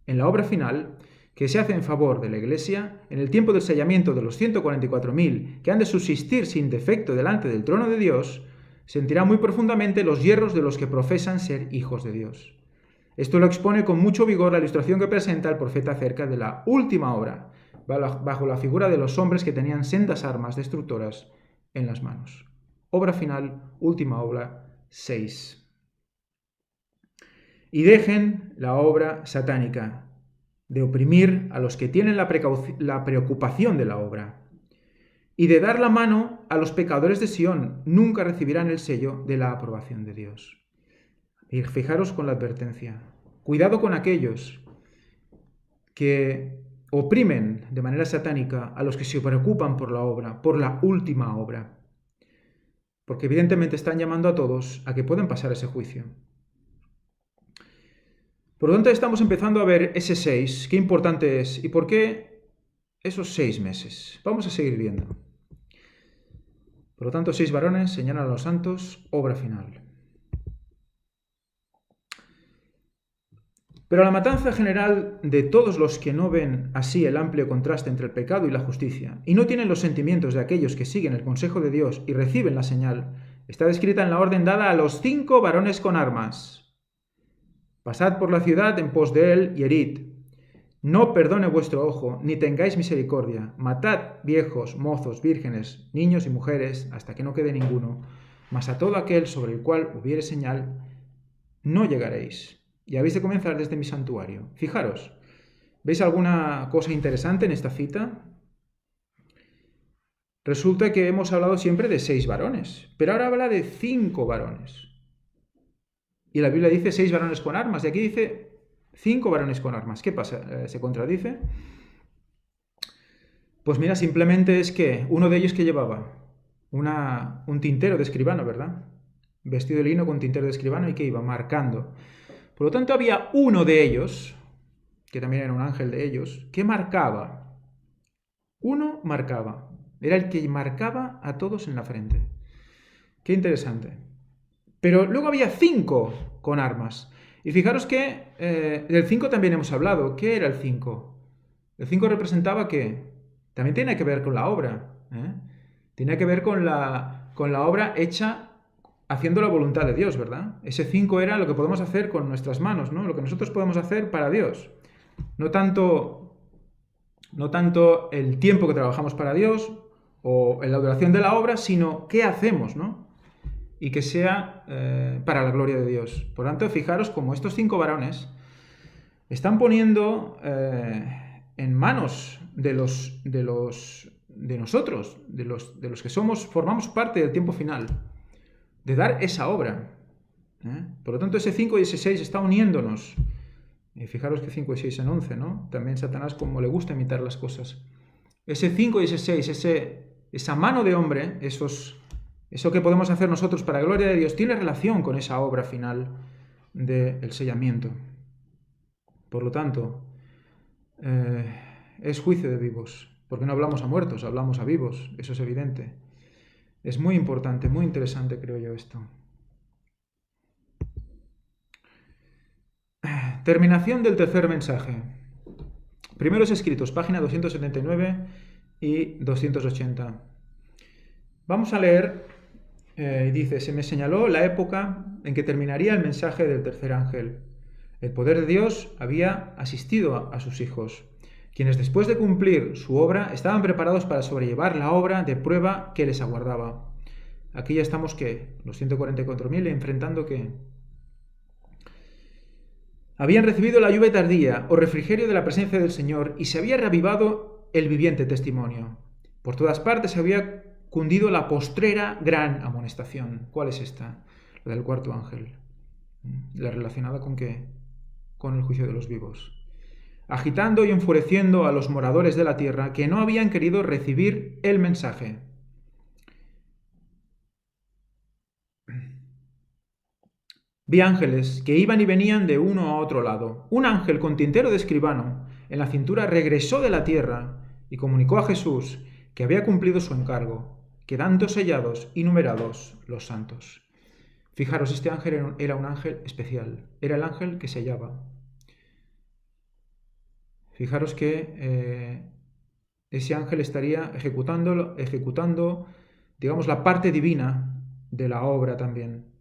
en la obra final, que se hace en favor de la Iglesia, en el tiempo del sellamiento de los 144.000 que han de subsistir sin defecto delante del trono de Dios, sentirá muy profundamente los hierros de los que profesan ser hijos de Dios. Esto lo expone con mucho vigor la ilustración que presenta el profeta acerca de la última obra, bajo la figura de los hombres que tenían sendas armas destructoras en las manos. Obra final, última obra, 6. Y dejen la obra satánica de oprimir a los que tienen la preocupación de la obra y de dar la mano a los pecadores de Sión, nunca recibirán el sello de la aprobación de Dios. Y fijaros con la advertencia. Cuidado con aquellos que oprimen de manera satánica a los que se preocupan por la obra, por la última obra. Porque evidentemente están llamando a todos a que puedan pasar ese juicio. Por lo tanto, estamos empezando a ver ese 6, qué importante es y por qué esos 6 meses. Vamos a seguir viendo. Por lo tanto, 6 varones señalan a los santos, obra final. Pero la matanza general de todos los que no ven así el amplio contraste entre el pecado y la justicia, y no tienen los sentimientos de aquellos que siguen el consejo de Dios y reciben la señal, está descrita en la orden dada a los 5 varones con armas. Pasad por la ciudad en pos de él y herid. No perdone vuestro ojo, ni tengáis misericordia. Matad viejos, mozos, vírgenes, niños y mujeres, hasta que no quede ninguno. Mas a todo aquel sobre el cual hubiere señal, no llegaréis. Y habéis de comenzar desde mi santuario. Fijaros, ¿veis alguna cosa interesante en esta cita? Resulta que hemos hablado siempre de 6 varones, pero ahora habla de 5 varones. Y la Biblia dice 6 varones con armas, y aquí dice 5 varones con armas. ¿Qué pasa? ¿Se contradice? Pues mira, simplemente es que uno de ellos que llevaba un tintero de escribano, ¿verdad? Vestido de lino con tintero de escribano y que iba marcando. Por lo tanto, había uno de ellos, que también era un ángel de ellos, que marcaba. Uno marcaba. Era el que marcaba a todos en la frente. Qué interesante. Pero luego había 5 con armas. Y fijaros que del 5 también hemos hablado. ¿Qué era el 5? El 5 representaba que también tiene que ver con la obra. Tiene que ver con la obra hecha haciendo la voluntad de Dios, ¿verdad? Ese 5 era lo que podemos hacer con nuestras manos, ¿no? Lo que nosotros podemos hacer para Dios. No tanto el tiempo que trabajamos para Dios o en la duración de la obra, sino qué hacemos, ¿no? Y que sea para la gloria de Dios. Por lo tanto, fijaros cómo estos 5 varones están poniendo en manos de nosotros, de los que formamos parte del tiempo final, de dar esa obra. Por lo tanto, ese 5 y ese 6 está uniéndonos. Y fijaros que 5 y 6 en 11, ¿no? También Satanás, como le gusta imitar las cosas. Ese 5 y ese 6, esa mano de hombre, eso que podemos hacer nosotros para la gloria de Dios, tiene relación con esa obra final del sellamiento. Por lo tanto, es juicio de vivos, porque no hablamos a muertos, hablamos a vivos, eso es evidente. Es muy importante, muy interesante, creo yo, esto. Terminación del tercer mensaje. Primeros escritos, página 279 y 280. Vamos a leer Dice, se me señaló la época en que terminaría el mensaje del tercer ángel. El poder de Dios había asistido a sus hijos, quienes después de cumplir su obra estaban preparados para sobrellevar la obra de prueba que les aguardaba. Aquí ya estamos, ¿qué? Los 144.000 enfrentando ¿qué? Habían recibido la lluvia tardía o refrigerio de la presencia del Señor y se había reavivado el viviente testimonio. Por todas partes había cundido la postrera gran amonestación. ¿Cuál es esta? La del cuarto ángel. La relacionada con qué? Con el juicio de los vivos. Agitando y enfureciendo a los moradores de la tierra que no habían querido recibir el mensaje. Vi ángeles que iban y venían de uno a otro lado. Un ángel con tintero de escribano en la cintura regresó de la tierra y comunicó a Jesús que había cumplido su encargo, quedando sellados y numerados los santos. Fijaros, este ángel era un ángel especial, era el ángel que sellaba. Fijaros que ese ángel estaría ejecutando, digamos, la parte divina de la obra también.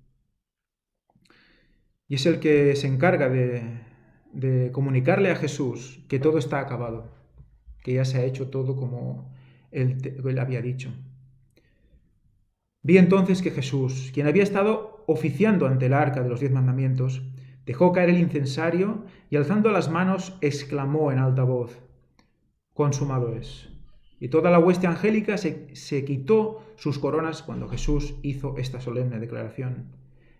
Y es el que se encarga de comunicarle a Jesús que todo está acabado, que ya se ha hecho todo como él había dicho. Vi entonces que Jesús, quien había estado oficiando ante el arca de los 10 mandamientos, dejó caer el incensario y alzando las manos exclamó en alta voz, consumado es. Y toda la hueste angélica se quitó sus coronas cuando Jesús hizo esta solemne declaración.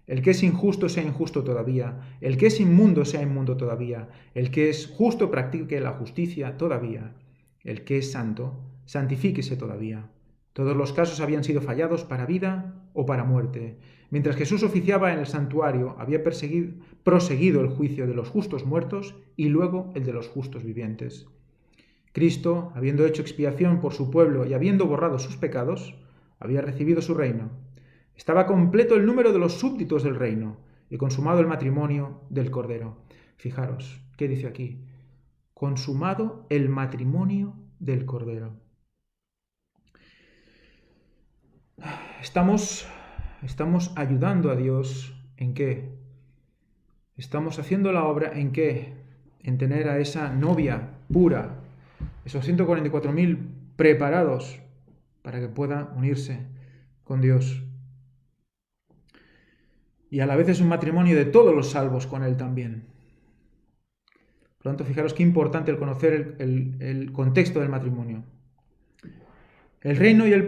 El que es injusto sea injusto todavía, el que es inmundo sea inmundo todavía, el que es justo practique la justicia todavía, el que es santo santifíquese todavía. Todos los casos habían sido fallados para vida o para muerte. Mientras Jesús oficiaba en el santuario, había proseguido el juicio de los justos muertos y luego el de los justos vivientes. Cristo, habiendo hecho expiación por su pueblo y habiendo borrado sus pecados, había recibido su reino. Estaba completo el número de los súbditos del reino y consumado el matrimonio del Cordero. Fijaros, ¿qué dice aquí? Consumado el matrimonio del Cordero. Estamos ayudando a Dios ¿en qué? Estamos haciendo la obra ¿en qué? En tener a esa novia pura, esos 144.000 preparados para que pueda unirse con Dios. Y a la vez es un matrimonio de todos los salvos con Él también. Por lo tanto, fijaros qué importante el conocer el contexto del matrimonio. El reino y el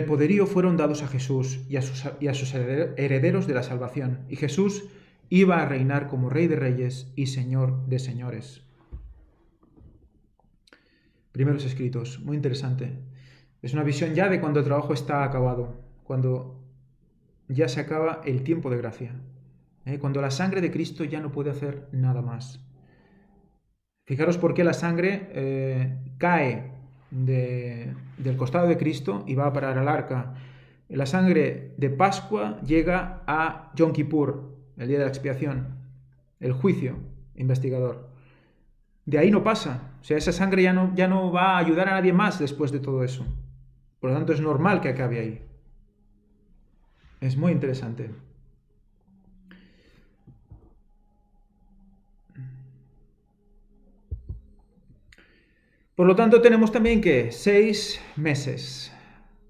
poderío fueron dados a Jesús y a sus herederos de la salvación. Y Jesús iba a reinar como Rey de Reyes y Señor de Señores. Primeros escritos, muy interesante. Es una visión ya de cuando el trabajo está acabado, cuando ya se acaba el tiempo de gracia, cuando la sangre de Cristo ya no puede hacer nada más. Fijaros por qué la sangre cae del costado de Cristo y va a parar al arca. La sangre de Pascua llega a Yom Kippur, el día de la expiación, el juicio investigador. De ahí no pasa, o sea, esa sangre ya no va a ayudar a nadie más después de todo eso. Por lo tanto, es normal que acabe ahí. Es muy interesante. Por lo tanto, tenemos también que 6 meses.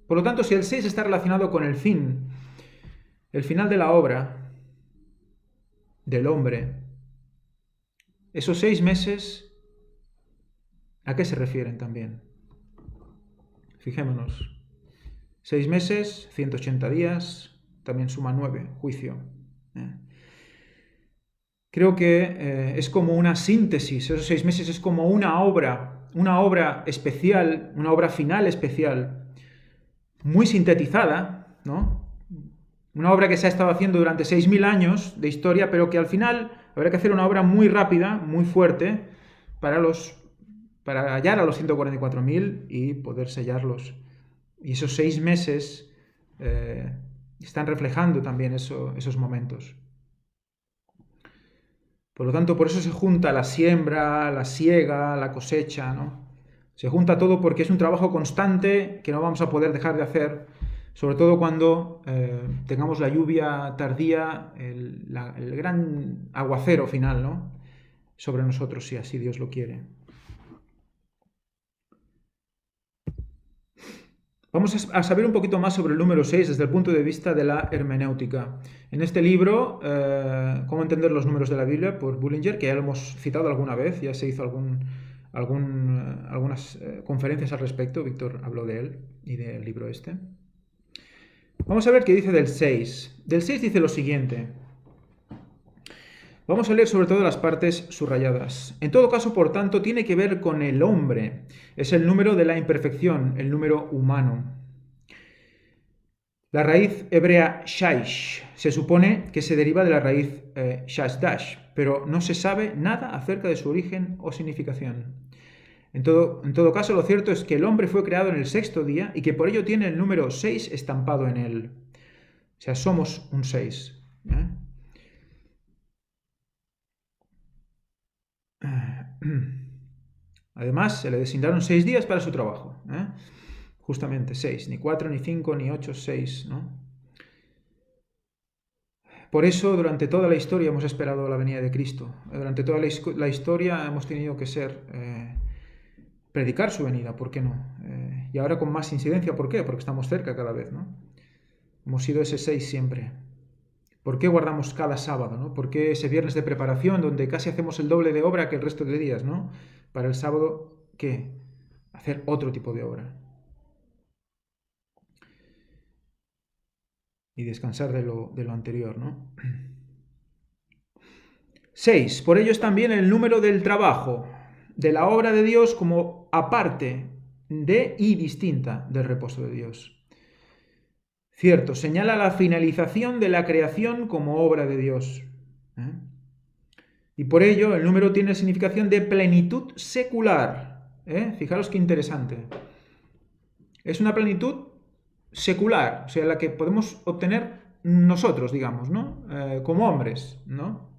Por lo tanto, si el 6 está relacionado con el final de la obra del hombre, esos 6 meses, ¿a qué se refieren también? Fijémonos. 6 meses, 180 días, también suma 9, juicio. Creo que es como una síntesis, esos 6 meses es como una obra especial, una obra final especial, muy sintetizada, ¿no? Una obra que se ha estado haciendo durante 6.000 años de historia, pero que al final habrá que hacer una obra muy rápida, muy fuerte, para hallar a los 144.000 y poder sellarlos. Y esos 6 meses están reflejando también esos momentos. Por lo tanto, por eso se junta la siembra, la siega, la cosecha, ¿no? Se junta todo porque es un trabajo constante que no vamos a poder dejar de hacer Sobre todo cuando tengamos la lluvia tardía, el gran aguacero final, ¿no? Sobre nosotros, si así Dios lo quiere. Vamos a saber un poquito más sobre el número 6 desde el punto de vista de la hermenéutica. En este libro, Cómo entender los números de la Biblia, por Bullinger, que ya lo hemos citado alguna vez, ya se hizo algunas conferencias al respecto, Víctor habló de él y del libro este. Vamos a ver qué dice del 6. Del 6 dice lo siguiente. Vamos a leer sobre todo las partes subrayadas. En todo caso, por tanto, tiene que ver con el hombre. Es el número de la imperfección, el número humano. La raíz hebrea shaish se supone que se deriva de la raíz shashdash, pero no se sabe nada acerca de su origen o significación. En todo caso, lo cierto es que el hombre fue creado en el sexto día y que por ello tiene el número 6 estampado en él. O sea, somos un 6. Además, se le designaron 6 días para su trabajo. Justamente 6, ni 4, ni 5, ni 8, 6, ¿no? Por eso, durante toda la historia hemos esperado la venida de Cristo. Durante toda la historia hemos tenido que predicar su venida, ¿por qué no? Y ahora con más incidencia, ¿por qué? Porque estamos cerca cada vez, ¿no? Hemos sido ese 6 siempre. ¿Por qué guardamos cada sábado, ¿no? ¿Por qué ese viernes de preparación donde casi hacemos el doble de obra que el resto de días, ¿no? Para el sábado, ¿qué? Hacer otro tipo de obra. Y descansar de lo anterior, ¿no? 6. Por ello es también el número del trabajo, de la obra de Dios como aparte de y distinta del reposo de Dios. Cierto, señala la finalización de la creación como obra de Dios. Y por ello el número tiene significación de plenitud secular. Fijaros qué interesante. Es una plenitud secular, o sea, la que podemos obtener nosotros, digamos, ¿no? Como hombres, ¿no?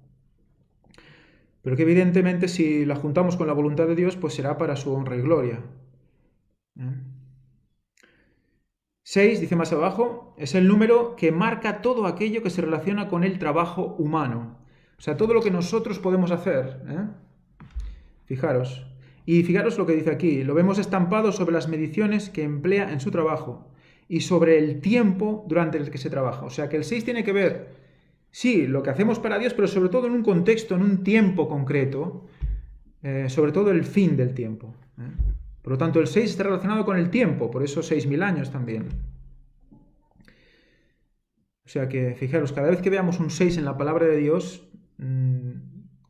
Pero que evidentemente si la juntamos con la voluntad de Dios, pues será para su honra y gloria. 6, dice más abajo, es el número que marca todo aquello que se relaciona con el trabajo humano. O sea, todo lo que nosotros podemos hacer. Fijaros. Y fijaros lo que dice aquí. Lo vemos estampado sobre las mediciones que emplea en su trabajo y sobre el tiempo durante el que se trabaja. O sea, que el 6 tiene que ver, sí, lo que hacemos para Dios, pero sobre todo en un contexto, en un tiempo concreto, sobre todo el fin del tiempo. Por lo tanto, el 6 está relacionado con el tiempo, por eso 6.000 años también. O sea que, fijaros, cada vez que veamos un 6 en la palabra de Dios,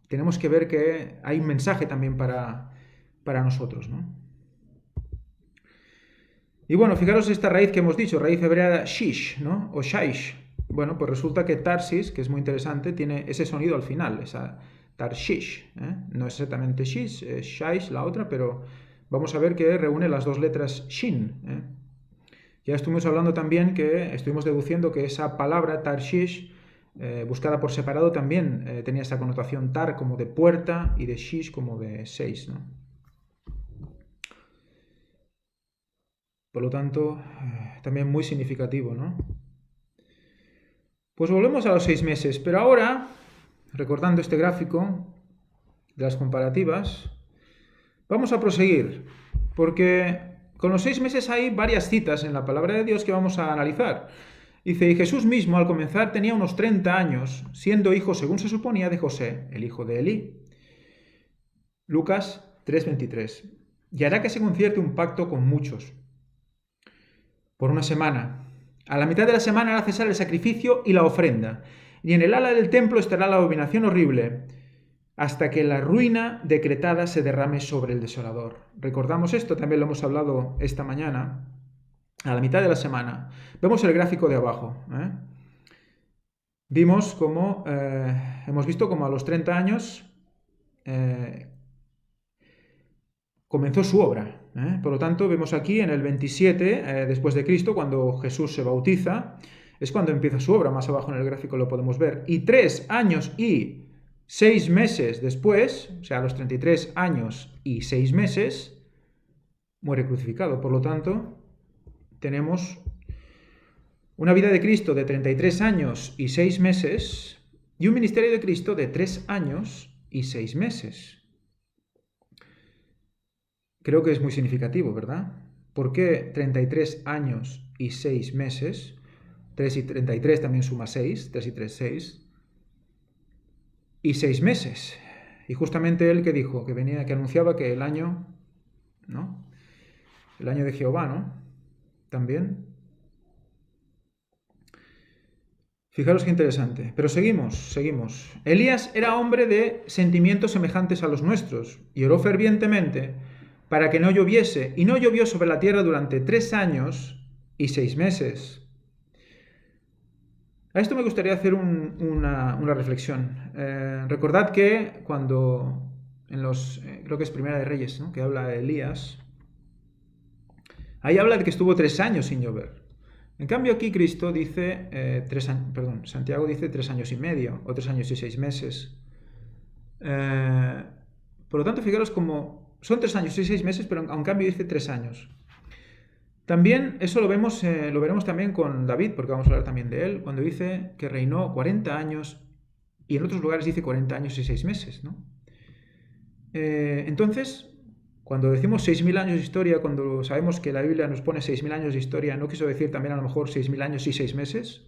tenemos que ver que hay un mensaje también para nosotros, ¿no? Y bueno, fijaros esta raíz que hemos dicho, raíz hebrea shish, ¿no? O shaish. Bueno, pues resulta que Tarsis, que es muy interesante, tiene ese sonido al final, esa Tarshish. No es exactamente shish, es shaish la otra, pero vamos a ver que reúne las dos letras shin. Ya estuvimos hablando también estuvimos deduciendo que esa palabra Tarshish, buscada por separado, también tenía esa connotación tar como de puerta y de shish como de 6, ¿no? Por lo tanto, también muy significativo, ¿no? Pues volvemos a los 6 meses, pero ahora, recordando este gráfico de las comparativas, vamos a proseguir, porque con los 6 meses hay varias citas en la palabra de Dios que vamos a analizar. Dice, y Jesús mismo al comenzar tenía unos 30 años, siendo hijo, según se suponía, de José, el hijo de Elí. Lucas 3:23. Y hará que se concierte un pacto con muchos, por una semana. A la mitad de la semana hará cesar el sacrificio y la ofrenda, y en el ala del templo estará la abominación horrible, hasta que la ruina decretada se derrame sobre el desolador. Recordamos esto, también lo hemos hablado esta mañana, a la mitad de la semana. Vemos el gráfico de abajo. Vimos como, hemos visto como a los 30 años comenzó su obra. Por lo tanto, vemos aquí en el 27 después de Cristo, cuando Jesús se bautiza, es cuando empieza su obra. Más abajo en el gráfico lo podemos ver. Y 3 años y 6 meses después, o sea, a los 33 años y 6 meses, muere crucificado. Por lo tanto, tenemos Una vida de Cristo de 33 años y 6 meses y un ministerio de Cristo de 3 años y 6 meses. Creo que es muy significativo, ¿verdad? ¿Por qué 33 años y 6 meses? 3 y 33 también suma 6, 3 y 3, 6. Y 6 meses. Y justamente él que dijo, que venía, que anunciaba que el año, ¿no? El año de Jehová, ¿no? También. Fijaros qué interesante. Pero seguimos. Elías era hombre de sentimientos semejantes a los nuestros y oró fervientemente para que no lloviese, y no llovió sobre la tierra durante 3 años y 6 meses. A esto me gustaría hacer una reflexión. Recordad que cuando en los, creo que es Primera de Reyes, ¿no?, que habla de Elías, ahí habla de que estuvo 3 años sin llover. En cambio aquí Cristo dice, Santiago dice 3 años y medio, o 3 años y 6 meses. Por lo tanto, fijaros como son 3 años y 6 meses, pero en cambio dice 3 años. También eso lo veremos también con David, porque vamos a hablar también de él, cuando dice que reinó 40 años, y en otros lugares dice 40 años y 6 meses, ¿no? Entonces, cuando decimos 6.000 años de historia, cuando sabemos que la Biblia nos pone 6.000 años de historia, ¿no quiso decir también a lo mejor 6.000 años y 6 meses?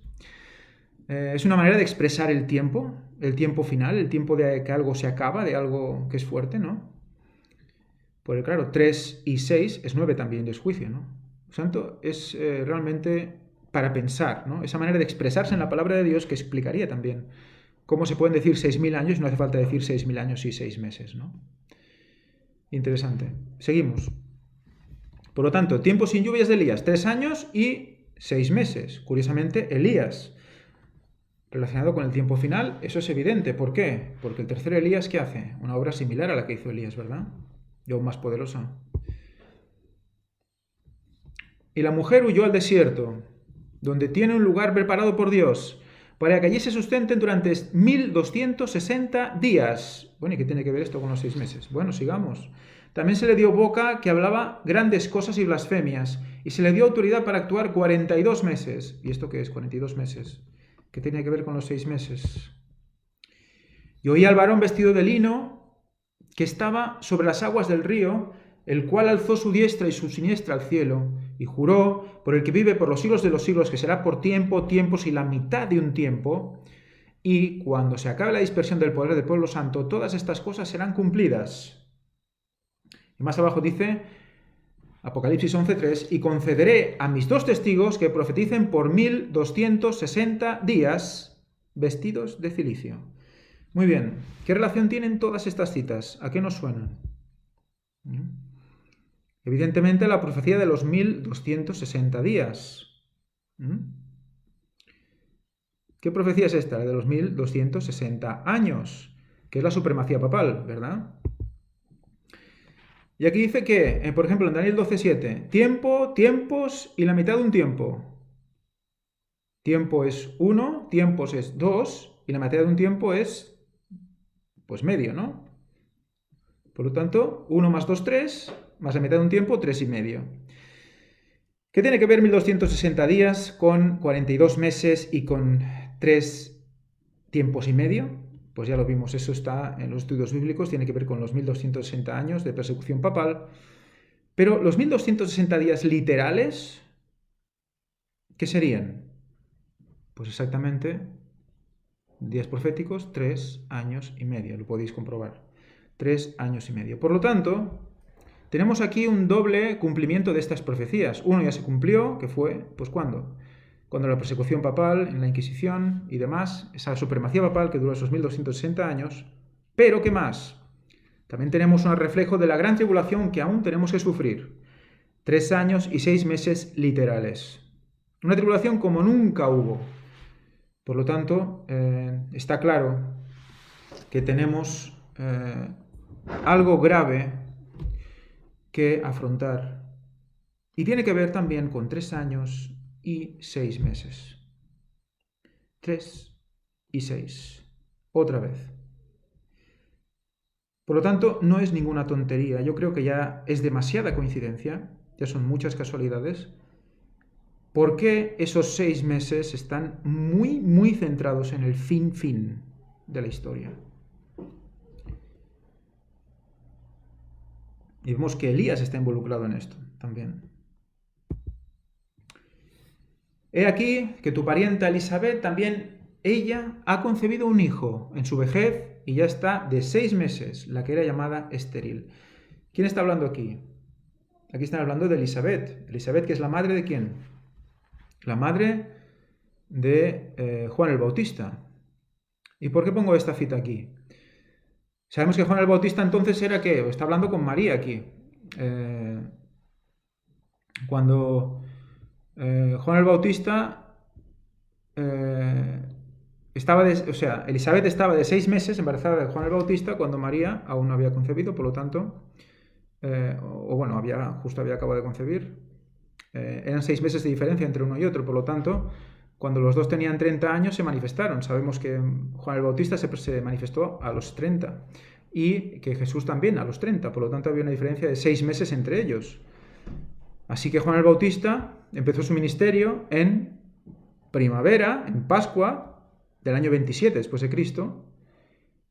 Es una manera de expresar el tiempo final, el tiempo de que algo se acaba, de algo que es fuerte, ¿no? Porque claro, 3 y 6 es 9 también de juicio, ¿no? Por tanto, es realmente para pensar, ¿no? Esa manera de expresarse en la palabra de Dios que explicaría también cómo se pueden decir 6.000 años y no hace falta decir 6.000 años y 6 meses, ¿no? Interesante. Seguimos. Por lo tanto, tiempo sin lluvias de Elías, 3 años y 6 meses. Curiosamente, Elías, relacionado con el tiempo final, eso es evidente. ¿Por qué? Porque el tercer Elías, ¿qué hace? Una obra similar a la que hizo Elías, ¿verdad? Y aún más poderosa. Y la mujer huyó al desierto, donde tiene un lugar preparado por Dios, para que allí se sustenten durante 1260 días. Bueno, ¿y qué tiene que ver esto con los 6 meses? Bueno, sigamos. También se le dio boca que hablaba grandes cosas y blasfemias, y se le dio autoridad para actuar 42 meses. ¿Y esto qué es? 42 meses. ¿Qué tiene que ver con los 6 meses? Y oí al varón vestido de lino que estaba sobre las aguas del río, el cual alzó su diestra y su siniestra al cielo, y juró por el que vive por los siglos de los siglos, que será por tiempos y la mitad de un tiempo, y cuando se acabe la dispersión del poder del pueblo santo, todas estas cosas serán cumplidas. Y más abajo dice, Apocalipsis 11:3, y concederé a mis 2 testigos que profeticen por 1260 días, vestidos de cilicio. Muy bien, ¿qué relación tienen todas estas citas? ¿A qué nos suenan? Evidentemente la profecía de los 1260 días. ¿Qué profecía es esta? La de los 1260 años, que es la supremacía papal, ¿verdad? Y aquí dice que, por ejemplo, en Daniel 12:7, tiempos y la mitad de un tiempo. Tiempo es 1, tiempos es 2, y la mitad de un tiempo es, pues medio, ¿no? Por lo tanto, 1 más 2, 3, más la mitad de un tiempo, 3 y medio. ¿Qué tiene que ver 1260 días con 42 meses y con 3 tiempos y medio? Pues ya lo vimos, eso está en los estudios bíblicos, tiene que ver con los 1260 años de persecución papal. Pero los 1260 días literales, ¿qué serían? Pues exactamente días proféticos, 3 años y medio, lo podéis comprobar. 3 años y medio. Por lo tanto, tenemos aquí un doble cumplimiento de estas profecías. Uno ya se cumplió, que fue, pues ¿cuándo? Cuando la persecución papal, en la Inquisición y demás, esa supremacía papal que duró esos 1260 años. Pero, ¿qué más? También tenemos un reflejo de la gran tribulación que aún tenemos que sufrir. 3 años y 6 meses literales. Una tribulación como nunca hubo. Por lo tanto, está claro que tenemos algo grave que afrontar. Y tiene que ver también con 3 años y 6 meses. 3 y 6. Otra vez. Por lo tanto, no es ninguna tontería. Yo creo que ya es demasiada coincidencia, ya son muchas casualidades, ¿Por qué esos 6 meses están muy, muy centrados en el fin de la historia? Y vemos que Elías está involucrado en esto también. He aquí que tu parienta Elizabeth también, ella ha concebido un hijo en su vejez y ya está de 6 meses, la que era llamada estéril. ¿Quién está hablando aquí? Aquí están hablando de Elizabeth. Elizabeth, que es la madre de quién? La madre de Juan el Bautista. ¿Y por qué pongo esta cita aquí? Sabemos que Juan el Bautista entonces era ¿qué? Está hablando con María aquí. Cuando Juan el Bautista Elizabeth estaba de 6 meses embarazada de Juan el Bautista cuando María aún no había concebido, por lo tanto, justo había acabado de concebir. Eran 6 meses de diferencia entre uno y otro, por lo tanto, cuando los dos tenían 30 años se manifestaron. Sabemos que Juan el Bautista se manifestó a los 30 y que Jesús también a los 30, por lo tanto había una diferencia de 6 meses entre ellos. Así que Juan el Bautista empezó su ministerio en primavera, en Pascua, del año 27 después de Cristo,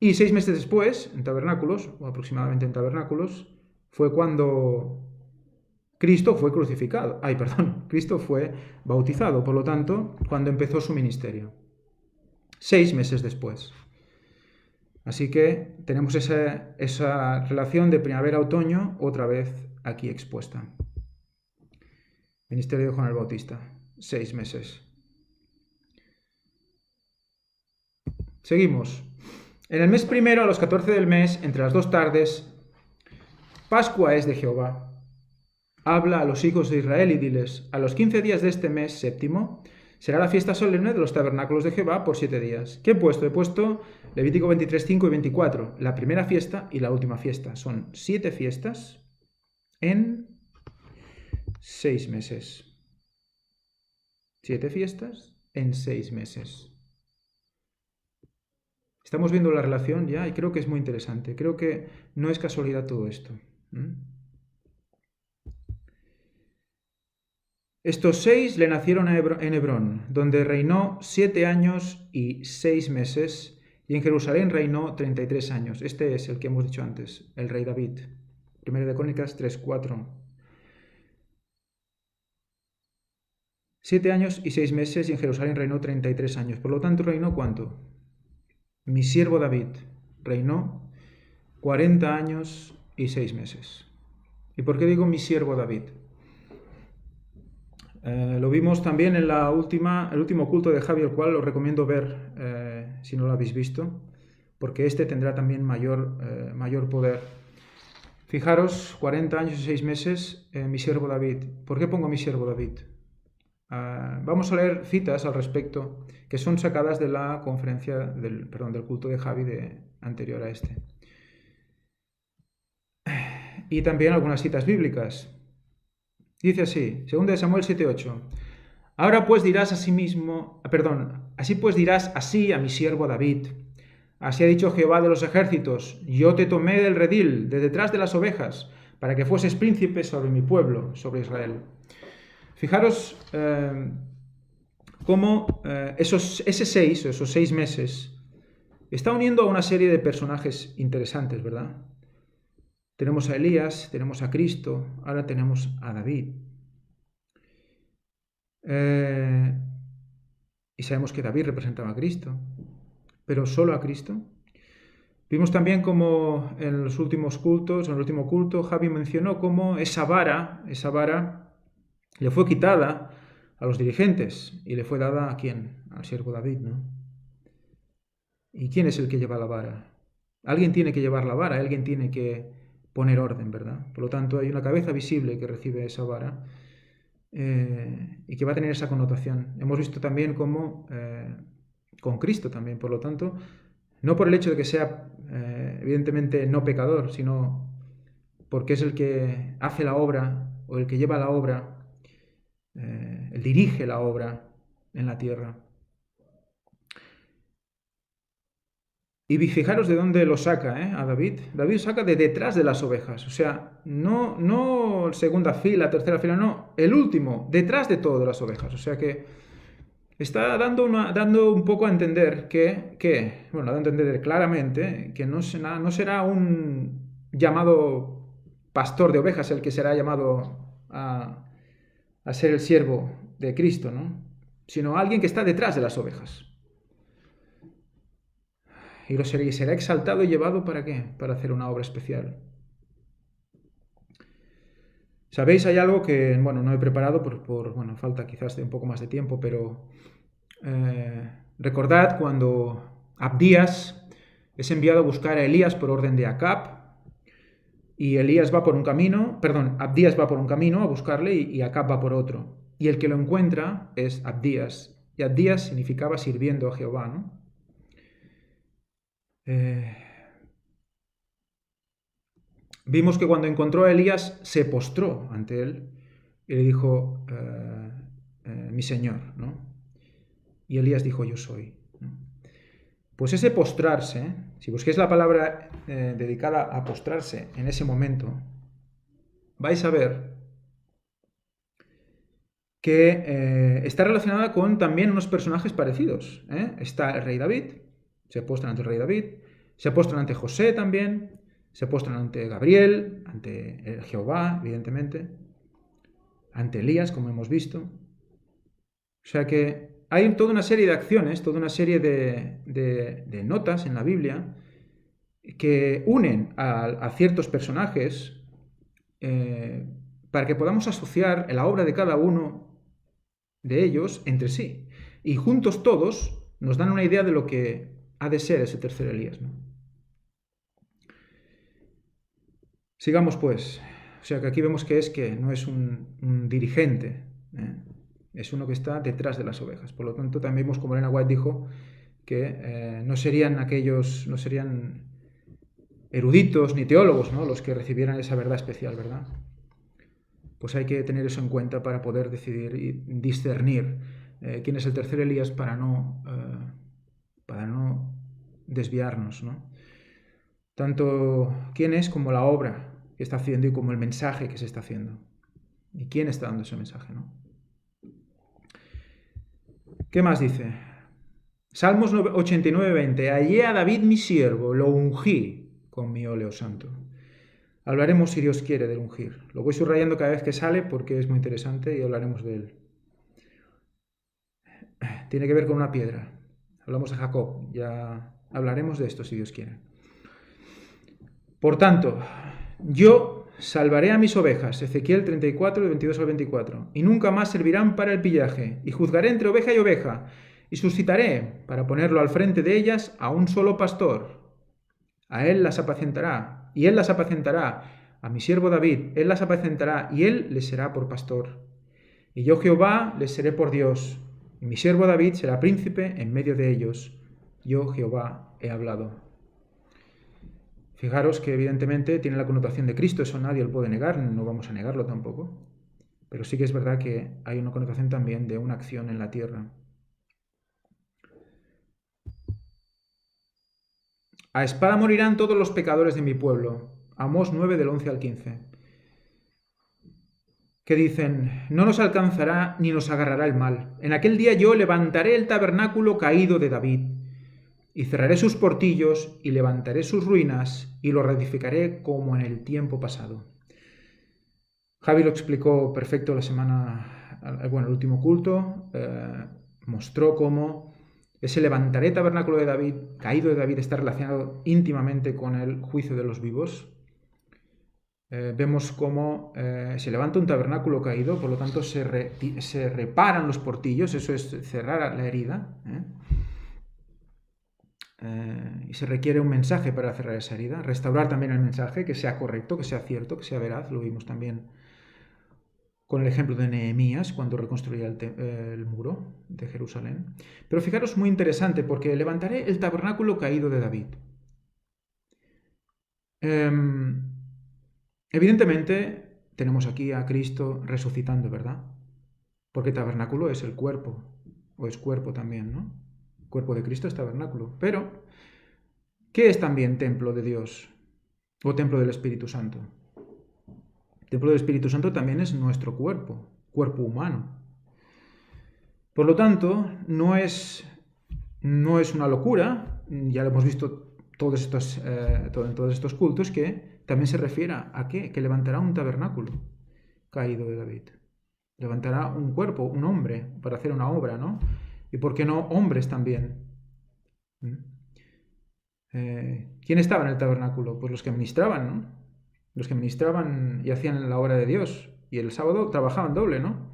y 6 meses después, en tabernáculos, o aproximadamente en tabernáculos, fue cuando Cristo fue crucificado. Cristo fue bautizado, por lo tanto, cuando empezó su ministerio. 6 meses después. Así que tenemos esa relación de primavera-otoño otra vez aquí expuesta. Ministerio de Juan el Bautista, 6 meses. Seguimos. En el mes primero, a los 14 del mes, entre las 2 tardes, Pascua es de Jehová. Habla a los hijos de Israel y diles: a los 15 días de este mes séptimo será la fiesta solemne de los tabernáculos de Jehová por 7 días. ¿Qué he puesto? He puesto Levítico 23, 5 y 24. La primera fiesta y la última fiesta. Son 7 fiestas en 6 meses. 7 fiestas en 6 meses. Estamos viendo la relación ya y creo que es muy interesante. Creo que no es casualidad todo esto. Estos 6 le nacieron en Hebrón, donde reinó 7 años y 6 meses, y en Jerusalén reinó 33 años. Este es el que hemos dicho antes, el rey David. 1 de Crónicas 3:4. 7 años y 6 meses, y en Jerusalén reinó 33 años. Por lo tanto, ¿reinó cuánto? Mi siervo David reinó 40 años y 6 meses. ¿Y por qué digo mi siervo David? Lo vimos también en el último culto de Javi, el cual os recomiendo ver si no lo habéis visto, porque este tendrá también mayor poder. Fijaros, 40 años y 6 meses, mi siervo David. ¿Por qué pongo mi siervo David? Vamos a leer citas al respecto que son sacadas de la conferencia del culto de Javi anterior a este. Y también algunas citas bíblicas. Dice así, 2 de Samuel 7:8. Ahora pues dirás así pues dirás así a mi siervo David. Así ha dicho Jehová de los ejércitos: yo te tomé del redil, de detrás de las ovejas, para que fueses príncipe sobre mi pueblo, sobre Israel. Fijaros cómo esos 6 meses está uniendo a una serie de personajes interesantes, ¿verdad? Tenemos a Elías, tenemos a Cristo, ahora tenemos a David. Y sabemos que David representaba a Cristo, pero solo a Cristo. Vimos también como en los últimos cultos, en el último culto, Javi mencionó cómo esa vara le fue quitada a los dirigentes y le fue dada ¿a quién? Al siervo David, ¿no? ¿Y quién es el que lleva la vara? Alguien tiene que llevar la vara, alguien tiene que poner orden, ¿verdad? Por lo tanto, hay una cabeza visible que recibe esa vara y que va a tener esa connotación. Hemos visto también cómo con Cristo también, por lo tanto, no por el hecho de que sea evidentemente no pecador, sino porque es el que hace la obra o el que lleva la obra, él dirige la obra en la tierra. Y fijaros de dónde lo saca, a David. David saca de detrás de las ovejas. O sea, no segunda fila, tercera fila, no. El último, detrás de todas las ovejas. O sea que está dando un poco a entender bueno, dando a entender claramente que no será un llamado pastor de ovejas el que será llamado a ser el siervo de Cristo, ¿no? Sino alguien que está detrás de las ovejas. Y será exaltado y llevado ¿para qué? Para hacer una obra especial. Sabéis, hay algo que, bueno, no he preparado bueno, falta quizás de un poco más de tiempo, pero recordad cuando Abdías es enviado a buscar a Elías por orden de Acab, y Elías va por un camino, perdón, Abdías va por un camino a buscarle y Acab va por otro. Y el que lo encuentra es Abdías. Y Abdías significaba sirviendo a Jehová, ¿no? Vimos que cuando encontró a Elías se postró ante él y le dijo, mi señor, ¿no? Y Elías dijo, yo soy, ¿no? Pues ese postrarse, si busquéis la palabra dedicada a postrarse en ese momento, vais a ver que está relacionada con también unos personajes parecidos. Está el rey David, se postran ante el rey David, se postran ante José también, se postran ante Gabriel, ante Jehová, evidentemente, ante Elías, como hemos visto. O sea que hay toda una serie de acciones, toda una serie de notas en la Biblia que unen a ciertos personajes para que podamos asociar la obra de cada uno de ellos entre sí. Y juntos todos nos dan una idea de lo que ha de ser ese tercer Elías, ¿no? Sigamos pues. O sea que aquí vemos que no es un dirigente, es uno que está detrás de las ovejas. Por lo tanto, también vemos como Elena White dijo que no serían eruditos ni teólogos, ¿no?, los que recibieran esa verdad especial, ¿verdad? Pues hay que tener eso en cuenta para poder decidir y discernir quién es el tercer Elías para no desviarnos, ¿no? Tanto quién es como la obra que está haciendo y como el mensaje que se está haciendo. ¿Y quién está dando ese mensaje, no? ¿Qué más dice? Salmos 89:20. Hallé a David mi siervo, lo ungí con mi óleo santo. Hablaremos, si Dios quiere, del ungir. Lo voy subrayando cada vez que sale porque es muy interesante y hablaremos de él. Tiene que ver con una piedra. Hablamos de Jacob. Ya hablaremos de esto, si Dios quiere. Por tanto, yo salvaré a mis ovejas, Ezequiel 34, de 22 al 24, y nunca más servirán para el pillaje, y juzgaré entre oveja y oveja, y suscitaré, para ponerlo al frente de ellas, a un solo pastor. A él las apacentará, y él las apacentará, a mi siervo David, él las apacentará, y él les será por pastor. Y yo Jehová les seré por Dios, y mi siervo David será príncipe en medio de ellos. Yo Jehová he hablado. Fijaros que evidentemente tiene la connotación de Cristo, eso nadie lo puede negar, no vamos a negarlo tampoco, pero sí que es verdad que hay una connotación también de una acción en la tierra. A espada morirán todos los pecadores de mi pueblo. Amós 9 del 11 al 15. Que dicen, no nos alcanzará ni nos agarrará el mal. En aquel día yo levantaré el tabernáculo caído de David, y cerraré sus portillos, y levantaré sus ruinas, y lo reedificaré como en el tiempo pasado. Javi lo explicó perfecto la semana, bueno, el último culto, mostró cómo ese levantaré tabernáculo de David, caído de David, está relacionado íntimamente con el juicio de los vivos. Vemos cómo se levanta un tabernáculo caído, por lo tanto se reparan los portillos, eso es cerrar la herida, y se requiere un mensaje para cerrar esa herida, restaurar también el mensaje, que sea correcto, que sea cierto, que sea veraz, lo vimos también con el ejemplo de Nehemías cuando reconstruía el muro de Jerusalén. Pero fijaros, muy interesante, porque levantaré el tabernáculo caído de David. Evidentemente tenemos aquí a Cristo resucitando, ¿verdad? Porque tabernáculo es el cuerpo, o es cuerpo también, ¿no? El cuerpo de Cristo es tabernáculo. Pero ¿Qué es también templo de Dios o templo del Espíritu Santo? El templo del Espíritu Santo también es nuestro cuerpo humano. Por lo tanto, no es una locura, ya lo hemos visto en todos estos cultos, que también se refiere a ¿qué? Que levantará un tabernáculo caído de David. Levantará un cuerpo, un hombre, para hacer una obra, ¿no? Y por qué no hombres también. ¿Quién estaba en el tabernáculo? Pues los que ministraban, ¿no? Los que ministraban y hacían la obra de Dios. Y el sábado trabajaban doble, ¿no?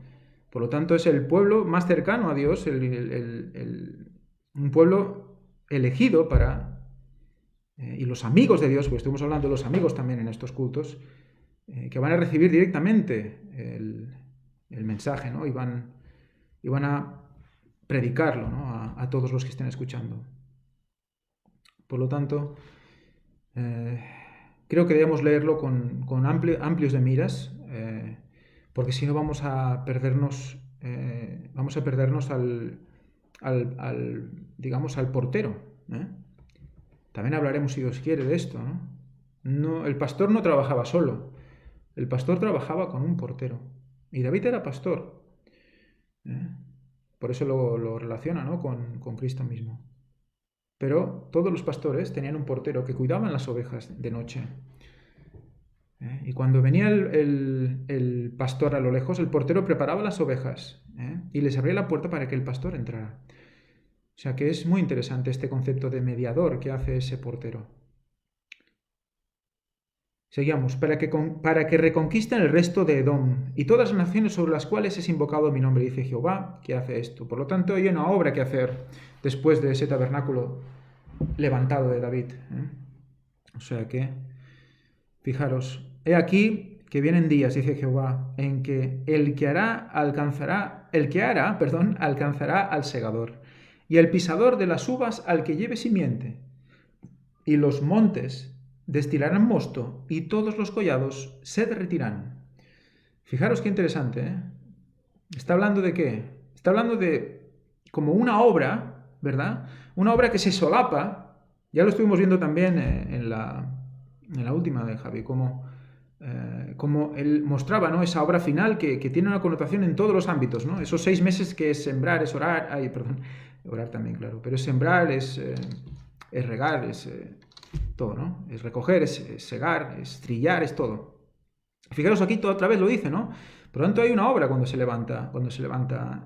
Por lo tanto, es el pueblo más cercano a Dios, un pueblo elegido para... y los amigos de Dios, pues estuvimos hablando de los amigos también en estos cultos, que van a recibir directamente el mensaje, ¿no? Y van a predicarlo, ¿no? a todos los que estén escuchando. Por lo tanto, creo que debemos leerlo con amplios de miras, porque si no vamos a perdernos digamos, al portero. También hablaremos, si Dios quiere, de esto, ¿no? El pastor no trabajaba solo, el pastor trabajaba con un portero. Y David era pastor. Por eso lo relaciona, ¿no? con Cristo mismo. Pero todos los pastores tenían un portero que cuidaban las ovejas de noche. Y cuando venía el pastor a lo lejos, el portero preparaba las ovejas y les abría la puerta para que el pastor entrara. O sea que es muy interesante este concepto de mediador que hace ese portero. Seguimos. Para que reconquisten el resto de Edom y todas las naciones sobre las cuales es invocado mi nombre, dice Jehová, que hace esto. Por lo tanto, hay una obra que hacer después de ese tabernáculo levantado de David. O sea que, fijaros, he aquí que vienen días, dice Jehová, en que el que hará alcanzará al segador, y el pisador de las uvas al que lleve simiente, y los montes destilarán mosto, y todos los collados se derretirán. Fijaros qué interesante, ¿eh? ¿Está hablando de qué? Está hablando de como una obra, ¿verdad? Una obra que se solapa. Ya lo estuvimos viendo también en la última de Javi, como él mostraba, ¿no? Esa obra final que tiene una connotación en todos los ámbitos, ¿no? Esos 6 meses que es sembrar, es orar, orar también, claro, pero es sembrar, es regar, es todo, ¿no? Es recoger, es segar, es trillar, es todo. Fijaros aquí otra vez lo dice, ¿no? Por lo tanto hay una obra cuando se levanta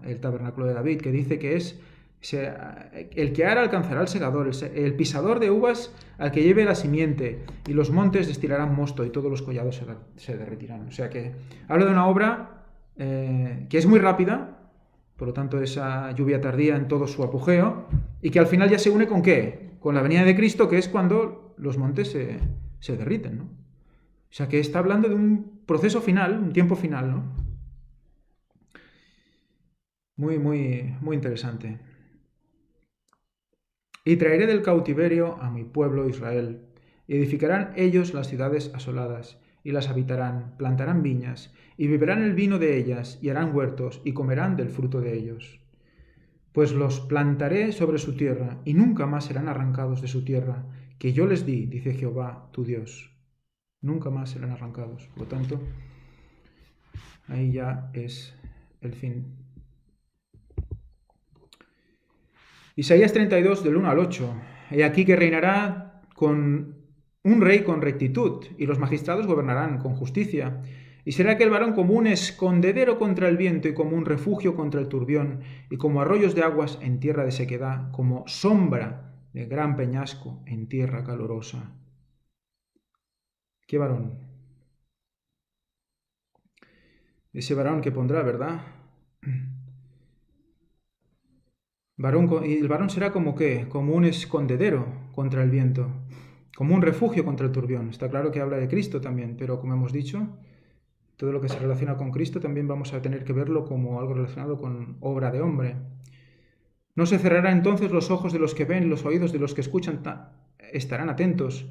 el tabernáculo de David, que dice que es el que ara alcanzará al segador, el pisador de uvas al que lleve la simiente, y los montes destilarán mosto y todos los collados se derretirán. O sea que habla de una obra que es muy rápida, por lo tanto esa lluvia tardía en todo su apogeo, y que al final ya se une ¿con qué? Con la venida de Cristo, que es cuando los montes se derriten, ¿no? O sea que está hablando de un proceso final, un tiempo final, ¿no? Muy, muy, muy interesante. Y traeré del cautiverio a mi pueblo Israel, y edificarán ellos las ciudades asoladas, y las habitarán, plantarán viñas, y beberán el vino de ellas, y harán huertos, y comerán del fruto de ellos. Pues los plantaré sobre su tierra, y nunca más serán arrancados de su tierra, que yo les di, dice Jehová, tu Dios. Nunca más serán arrancados. Por lo tanto, ahí ya es el fin. Isaías 32, del 1 al 8. He aquí que reinará con un rey con rectitud, y los magistrados gobernarán con justicia. Y será aquel varón como un escondedero contra el viento, y como un refugio contra el turbión, y como arroyos de aguas en tierra de sequedad, como sombra de gran peñasco en tierra calurosa. ¿Qué varón? Ese varón que pondrá, ¿verdad? Y el varón será como ¿qué? Como un escondedero contra el viento, como un refugio contra el turbión. Está claro que habla de Cristo también, pero como hemos dicho, todo lo que se relaciona con Cristo también vamos a tener que verlo como algo relacionado con obra de hombre. No se cerrará entonces los ojos de los que ven, los oídos de los que escuchan estarán atentos,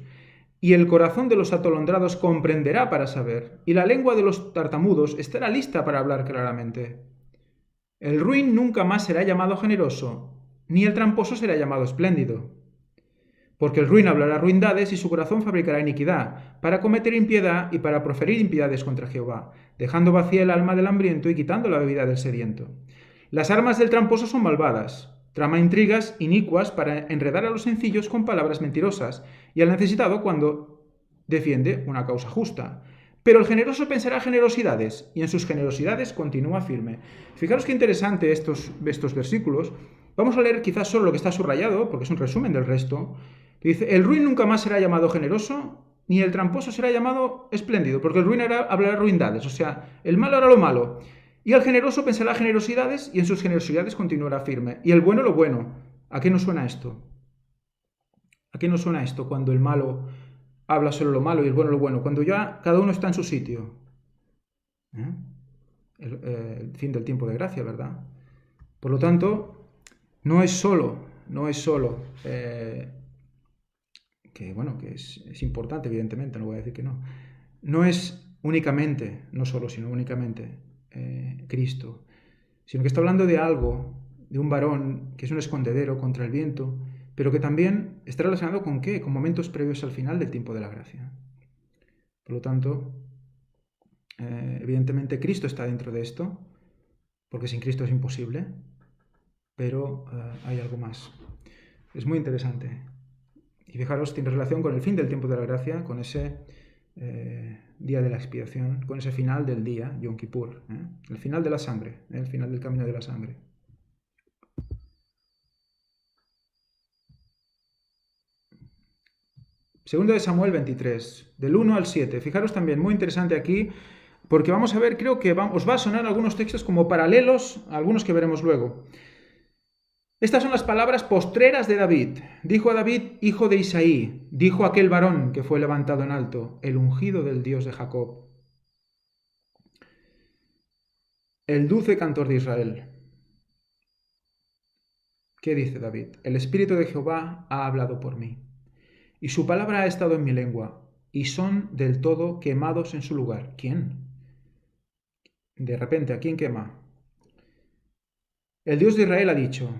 y el corazón de los atolondrados comprenderá para saber, y la lengua de los tartamudos estará lista para hablar claramente. El ruin nunca más será llamado generoso, ni el tramposo será llamado espléndido. Porque el ruin hablará ruindades y su corazón fabricará iniquidad, para cometer impiedad y para proferir impiedades contra Jehová, dejando vacía el alma del hambriento y quitando la bebida del sediento. Las armas del tramposo son malvadas, trama intrigas inicuas para enredar a los sencillos con palabras mentirosas y al necesitado cuando defiende una causa justa. Pero el generoso pensará generosidades y en sus generosidades continúa firme. Fijaros qué interesante estos versículos. Vamos a leer quizás solo lo que está subrayado, porque es un resumen del resto. Dice, el ruin nunca más será llamado generoso, ni el tramposo será llamado espléndido, porque el ruin hablará ruindades, o sea, el malo hará lo malo. Y el generoso pensará generosidades y en sus generosidades continuará firme. Y el bueno lo bueno. ¿A qué nos suena esto? ¿A qué nos suena esto cuando el malo habla solo lo malo y el bueno lo bueno? Cuando ya cada uno está en su sitio. El fin del tiempo de gracia, ¿verdad? Por lo tanto, no es solo que es importante, evidentemente, no voy a decir que no. No es únicamente, no solo, sino únicamente Cristo, sino que está hablando de algo, de un varón que es un escondedero contra el viento, pero que también está relacionado con ¿qué? Con momentos previos al final del tiempo de la gracia. Por lo tanto, evidentemente Cristo está dentro de esto, porque sin Cristo es imposible, pero hay algo más. Es muy interesante. Y fijaros, tiene relación con el fin del tiempo de la gracia, con ese día de la expiación, con ese final del día, Yom Kippur, el final de la sangre, el final del camino de la sangre. Segundo de Samuel 23, del 1 al 7. Fijaros también, muy interesante aquí, porque vamos a ver, creo que os va a sonar algunos textos como paralelos a algunos que veremos luego. Estas son las palabras postreras de David. Dijo a David, hijo de Isaí, dijo aquel varón que fue levantado en alto, el ungido del Dios de Jacob, el dulce cantor de Israel. ¿Qué dice David? El Espíritu de Jehová ha hablado por mí, y su palabra ha estado en mi lengua, y son del todo quemados en su lugar. ¿Quién? De repente, ¿a quién quema? El Dios de Israel ha dicho,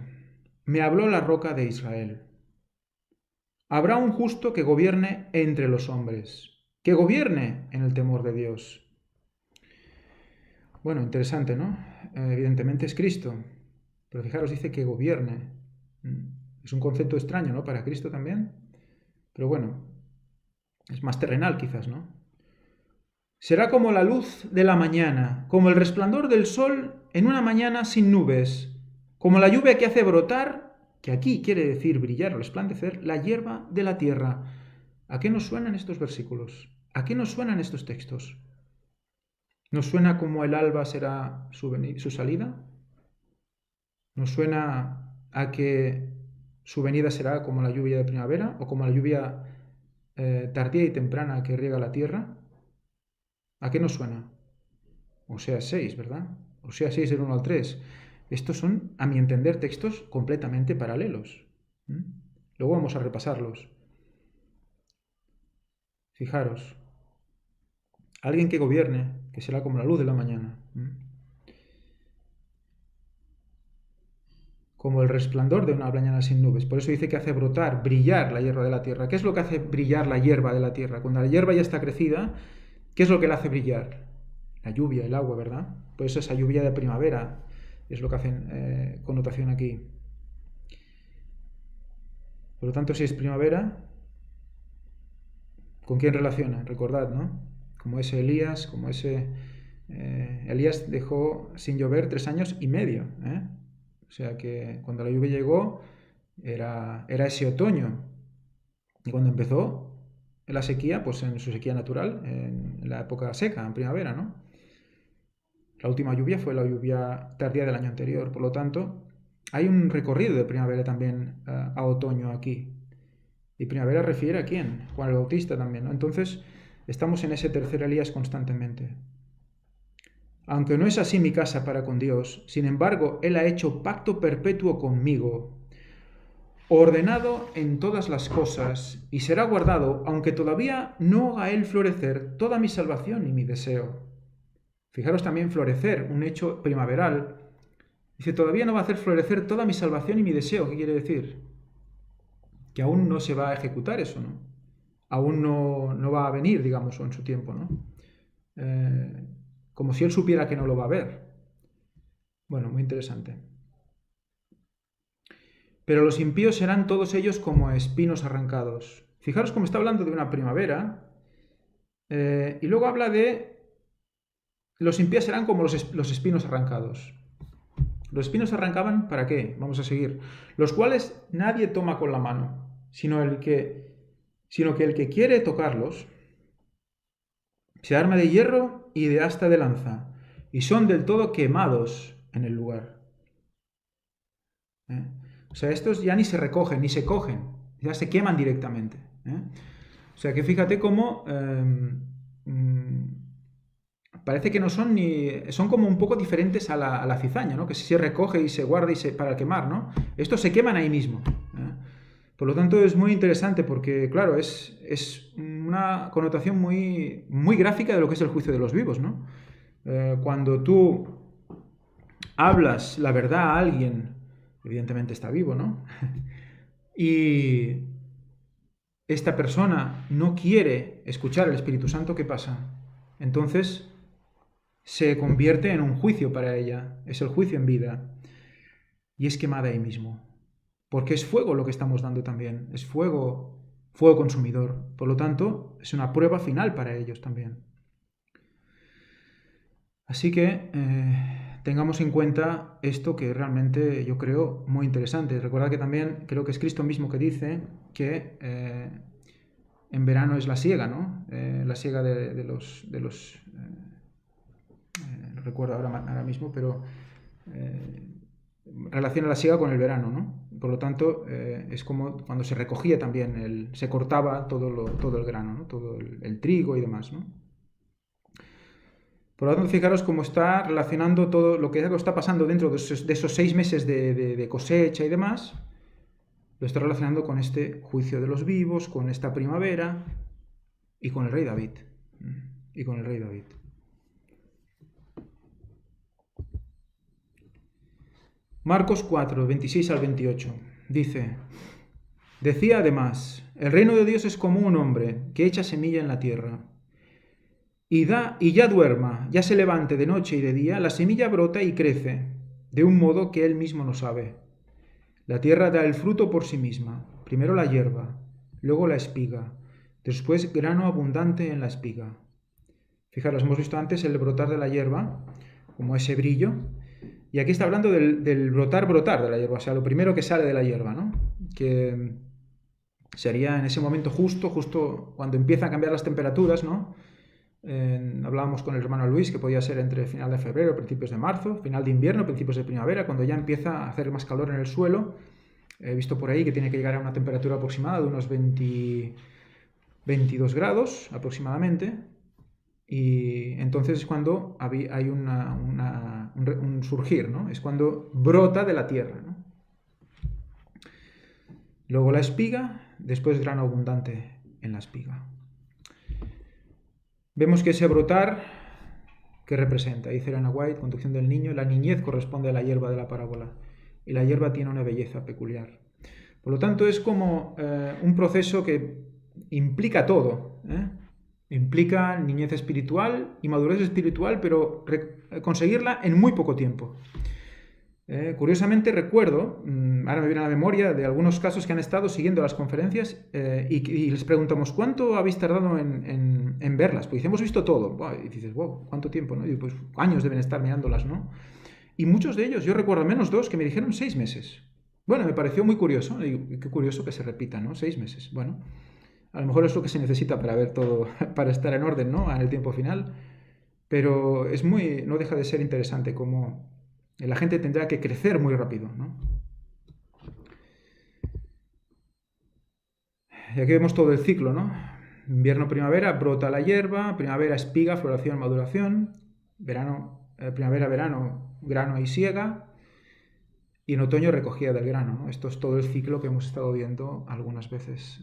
me habló la roca de Israel. Habrá un justo que gobierne entre los hombres, que gobierne en el temor de Dios. Bueno, interesante, ¿no? Evidentemente es Cristo, pero fijaros, dice que gobierne. Es un concepto extraño, ¿no? Para Cristo también, pero bueno, es más terrenal quizás, ¿no? Será como la luz de la mañana, como el resplandor del sol en una mañana sin nubes, como la lluvia que hace brotar, que aquí quiere decir brillar o resplandecer, la hierba de la tierra. ¿A qué nos suenan estos versículos? ¿A qué nos suenan estos textos? ¿Nos suena como el alba será su salida? ¿Nos suena a que su venida será como la lluvia de primavera o como la lluvia tardía y temprana que riega la tierra? ¿A qué nos suena? Oseas 6, ¿verdad? Oseas 6 del 1 al 3. Estos son, a mi entender, textos completamente paralelos. Luego vamos a repasarlos. Fijaros, alguien que gobierne, que será como la luz de la mañana, como el resplandor de una mañana sin nubes. Por eso dice que hace brotar, brillar la hierba de la tierra. ¿Qué es lo que hace brillar la hierba de la tierra? Cuando la hierba ya está crecida, ¿qué es lo que la hace brillar? La lluvia, el agua, ¿verdad? Por eso esa lluvia de primavera es lo que hacen connotación aquí. Por lo tanto, si es primavera, ¿con quién relaciona? Recordad, ¿no? Como ese Elías, Elías dejó sin llover 3 años y medio, O sea que cuando la lluvia llegó era ese otoño. Y cuando empezó la sequía, pues en su sequía natural, en la época seca, en primavera, ¿no? La última lluvia fue la lluvia tardía del año anterior. Por lo tanto, hay un recorrido de primavera también a otoño aquí. Y primavera refiere a quién? Juan el Bautista también, ¿no? Entonces, estamos en ese tercer Elías constantemente. Aunque no es así mi casa para con Dios, sin embargo, Él ha hecho pacto perpetuo conmigo, ordenado en todas las cosas, y será guardado, aunque todavía no haga Él florecer toda mi salvación y mi deseo. Fijaros también florecer, un hecho primaveral. Dice, todavía no va a hacer florecer toda mi salvación y mi deseo. ¿Qué quiere decir? que aún no se va a ejecutar eso, ¿no? Aún no va a venir, digamos, en su tiempo, ¿no? Como si él supiera que no lo va a ver. Bueno, muy interesante. Pero los impíos serán todos ellos como espinos arrancados. Fijaros cómo está hablando de una primavera, y luego habla de los impíos serán como los espinos arrancados. Los espinos arrancaban, ¿para qué? Vamos a seguir. Los cuales nadie toma con la mano, sino que el que quiere tocarlos se arma de hierro y de asta de lanza, y son del todo quemados en el lugar. O sea, estos ya ni se recogen, ni se cogen, ya se queman directamente. O sea, que fíjate cómo parece que no son ni... son como un poco diferentes a la cizaña, ¿no? Que si se recoge y se guarda para quemar, ¿no? Estos se queman ahí mismo. Por lo tanto, es muy interesante porque, claro, es una connotación muy, muy gráfica de lo que es el juicio de los vivos, ¿no? Cuando tú hablas la verdad a alguien, evidentemente está vivo, ¿no? Y esta persona no quiere escuchar al Espíritu Santo, ¿qué pasa? Entonces se convierte en un juicio para ella, es el juicio en vida, y es quemada ahí mismo. Porque es fuego lo que estamos dando también, es fuego, fuego consumidor. Por lo tanto, es una prueba final para ellos también. Así que tengamos en cuenta esto que realmente yo creo muy interesante. Recordad que también creo que es Cristo mismo que dice que en verano es la siega, ¿no? La siega de los no recuerdo ahora mismo, pero relaciona la siega con el verano, ¿no? Por lo tanto, es como cuando se recogía también, se cortaba todo el grano, ¿no? Todo el trigo y demás, ¿no? Por lo tanto, fijaros cómo está relacionando todo lo que está pasando dentro de esos 6 meses de cosecha y demás, lo está relacionando con este juicio de los vivos, con esta primavera y con el rey David. Y con el rey David. Marcos 4, 26 al 28. Dice, decía además, el reino de Dios es como un hombre que echa semilla en la tierra. Y ya duerma, ya se levante de noche y de día, la semilla brota y crece, de un modo que él mismo no sabe. La tierra da el fruto por sí misma, primero la hierba, luego la espiga, después grano abundante en la espiga. Fijaros, hemos visto antes el brotar de la hierba, como ese brillo, y aquí está hablando del brotar de la hierba, o sea, lo primero que sale de la hierba, ¿no? Que sería en ese momento justo cuando empiezan a cambiar las temperaturas, ¿no? Hablábamos con el hermano Luis que podía ser entre final de febrero, principios de marzo, final de invierno, principios de primavera, cuando ya empieza a hacer más calor en el suelo. He visto por ahí que tiene que llegar a una temperatura aproximada de unos 22 grados aproximadamente. Y entonces es cuando hay un surgir, ¿no? Es cuando brota de la tierra, ¿no? Luego la espiga, después grano abundante en la espiga. Vemos que ese brotar, ¿qué representa? Dice Elena White, Conducción del Niño, la niñez corresponde a la hierba de la parábola y la hierba tiene una belleza peculiar. Por lo tanto, es como un proceso que implica todo, implica niñez espiritual y madurez espiritual, pero conseguirla en muy poco tiempo. Curiosamente recuerdo, ahora me viene a la memoria, de algunos casos que han estado siguiendo las conferencias y les preguntamos, ¿cuánto habéis tardado en verlas? Pues hemos visto todo. Y dices, wow, ¿cuánto tiempo? ¿No? Y pues años deben estar mirándolas, ¿no? Y muchos de ellos, yo recuerdo al menos 2 que me dijeron 6 meses. Bueno, me pareció muy curioso, y qué curioso que se repita, ¿no? 6 meses. Bueno, a lo mejor es lo que se necesita para ver todo, para estar en orden, ¿no? En el tiempo final. Pero no deja de ser interesante cómo la gente tendrá que crecer muy rápido, ¿no? Y aquí vemos todo el ciclo, ¿no? Invierno, primavera, brota la hierba, primavera, espiga, floración, maduración, verano, primavera, verano, grano y siega, y en otoño recogida del grano, ¿no? Esto es todo el ciclo que hemos estado viendo algunas veces,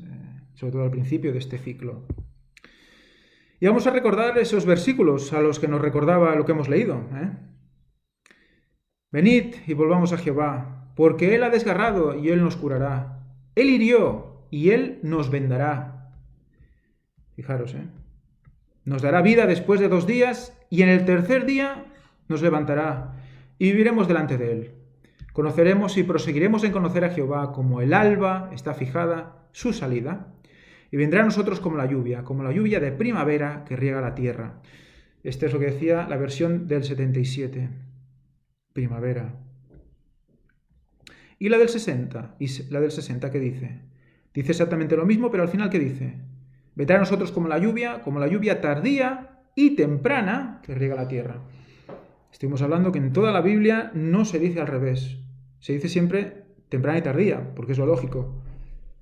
sobre todo al principio de este ciclo. Y vamos a recordar esos versículos a los que nos recordaba lo que hemos leído, Venid y volvamos a Jehová, porque Él ha desgarrado y Él nos curará. Él hirió y Él nos vendará. Fijaros, nos dará vida después de 2 días y en el tercer día nos levantará y viviremos delante de Él. Conoceremos y proseguiremos en conocer a Jehová como el alba está fijada su salida y vendrá a nosotros como la lluvia de primavera que riega la tierra. Este es lo que decía la versión del 77, primavera. Y la del 60, ¿qué dice? Dice exactamente lo mismo, pero al final, ¿qué dice? Vendrá a nosotros como la lluvia tardía y temprana que riega la tierra. Estuvimos hablando que en toda la Biblia no se dice al revés. Se dice siempre temprana y tardía, porque es lo lógico.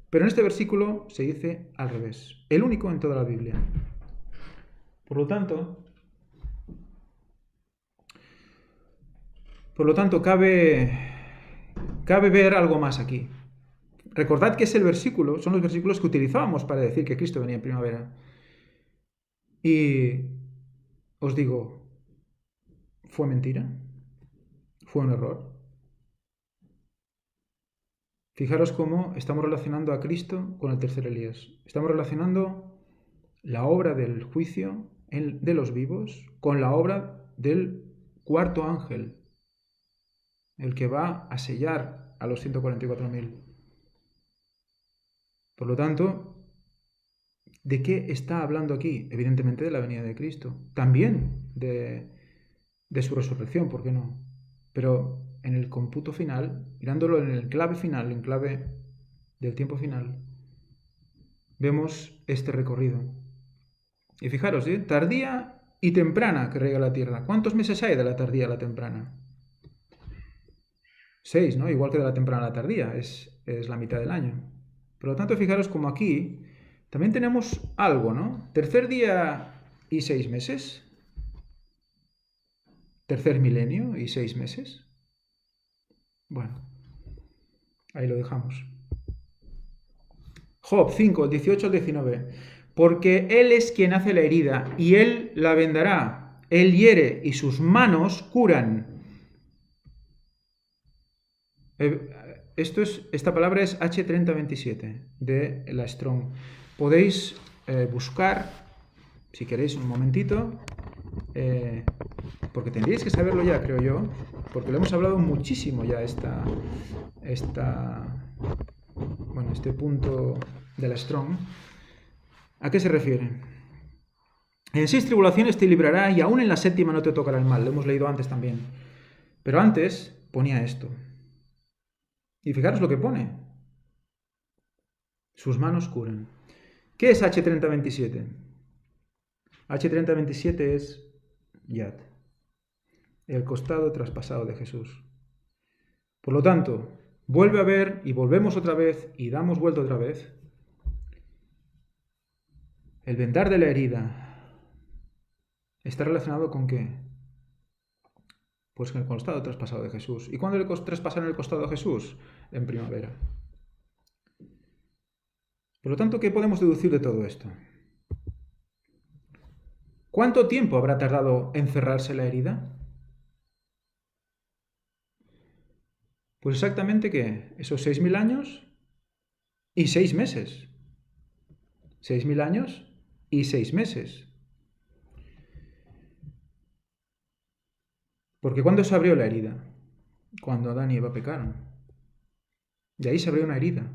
Pero en este versículo se dice al revés. El único en toda la Biblia. Por lo tanto, cabe ver algo más aquí. Recordad que son los versículos que utilizábamos para decir que Cristo venía en primavera. Y os digo, ¿fue mentira? ¿Fue un error? Fijaros cómo estamos relacionando a Cristo con el tercer Elías. Estamos relacionando la obra del juicio de los vivos con la obra del cuarto ángel, el que va a sellar a los 144.000. Por lo tanto, ¿de qué está hablando aquí? Evidentemente de la venida de Cristo. También de su resurrección, ¿por qué no? Pero en el cómputo final, mirándolo en el clave final, en clave del tiempo final, vemos este recorrido. Y fijaros, tardía y temprana que riega la tierra. ¿Cuántos meses hay de la tardía a la temprana? 6, ¿no? Igual que de la temprana a la tardía, es la mitad del año. Por lo tanto, fijaros como aquí también tenemos algo, ¿no? Tercer día y 6 meses. Tercer milenio y 6 meses. Bueno, ahí lo dejamos. Job 5, 18 al 19. Porque Él es quien hace la herida y Él la vendará. Él hiere y sus manos curan. Esta palabra es H3027 de la Strong. Podéis buscar, si queréis un momentito, porque tendríais que saberlo ya, creo yo, porque lo hemos hablado muchísimo ya este punto de la Strong. ¿A qué se refiere? En 6 tribulaciones te librará y aún en la 7ª no te tocará el mal. Lo hemos leído antes también. Pero antes ponía esto. Y fijaros lo que pone. Sus manos curan. ¿Qué es H3027? H3027 es Yad, el costado traspasado de Jesús. Por lo tanto, vuelve a ver y volvemos otra vez y damos vuelta otra vez. El vendar de la herida está relacionado con ¿qué? Pues con el costado traspasado de Jesús. ¿Y cuándo le traspasaron el costado a Jesús? En primavera. Por lo tanto, ¿qué podemos deducir de todo esto? ¿Cuánto tiempo habrá tardado en cerrarse la herida? Pues exactamente ¿qué? Esos 6.000 años y 6 meses. 6.000 años y 6 meses. Porque ¿cuándo se abrió la herida? Cuando Adán y Eva pecaron. De ahí se abrió una herida.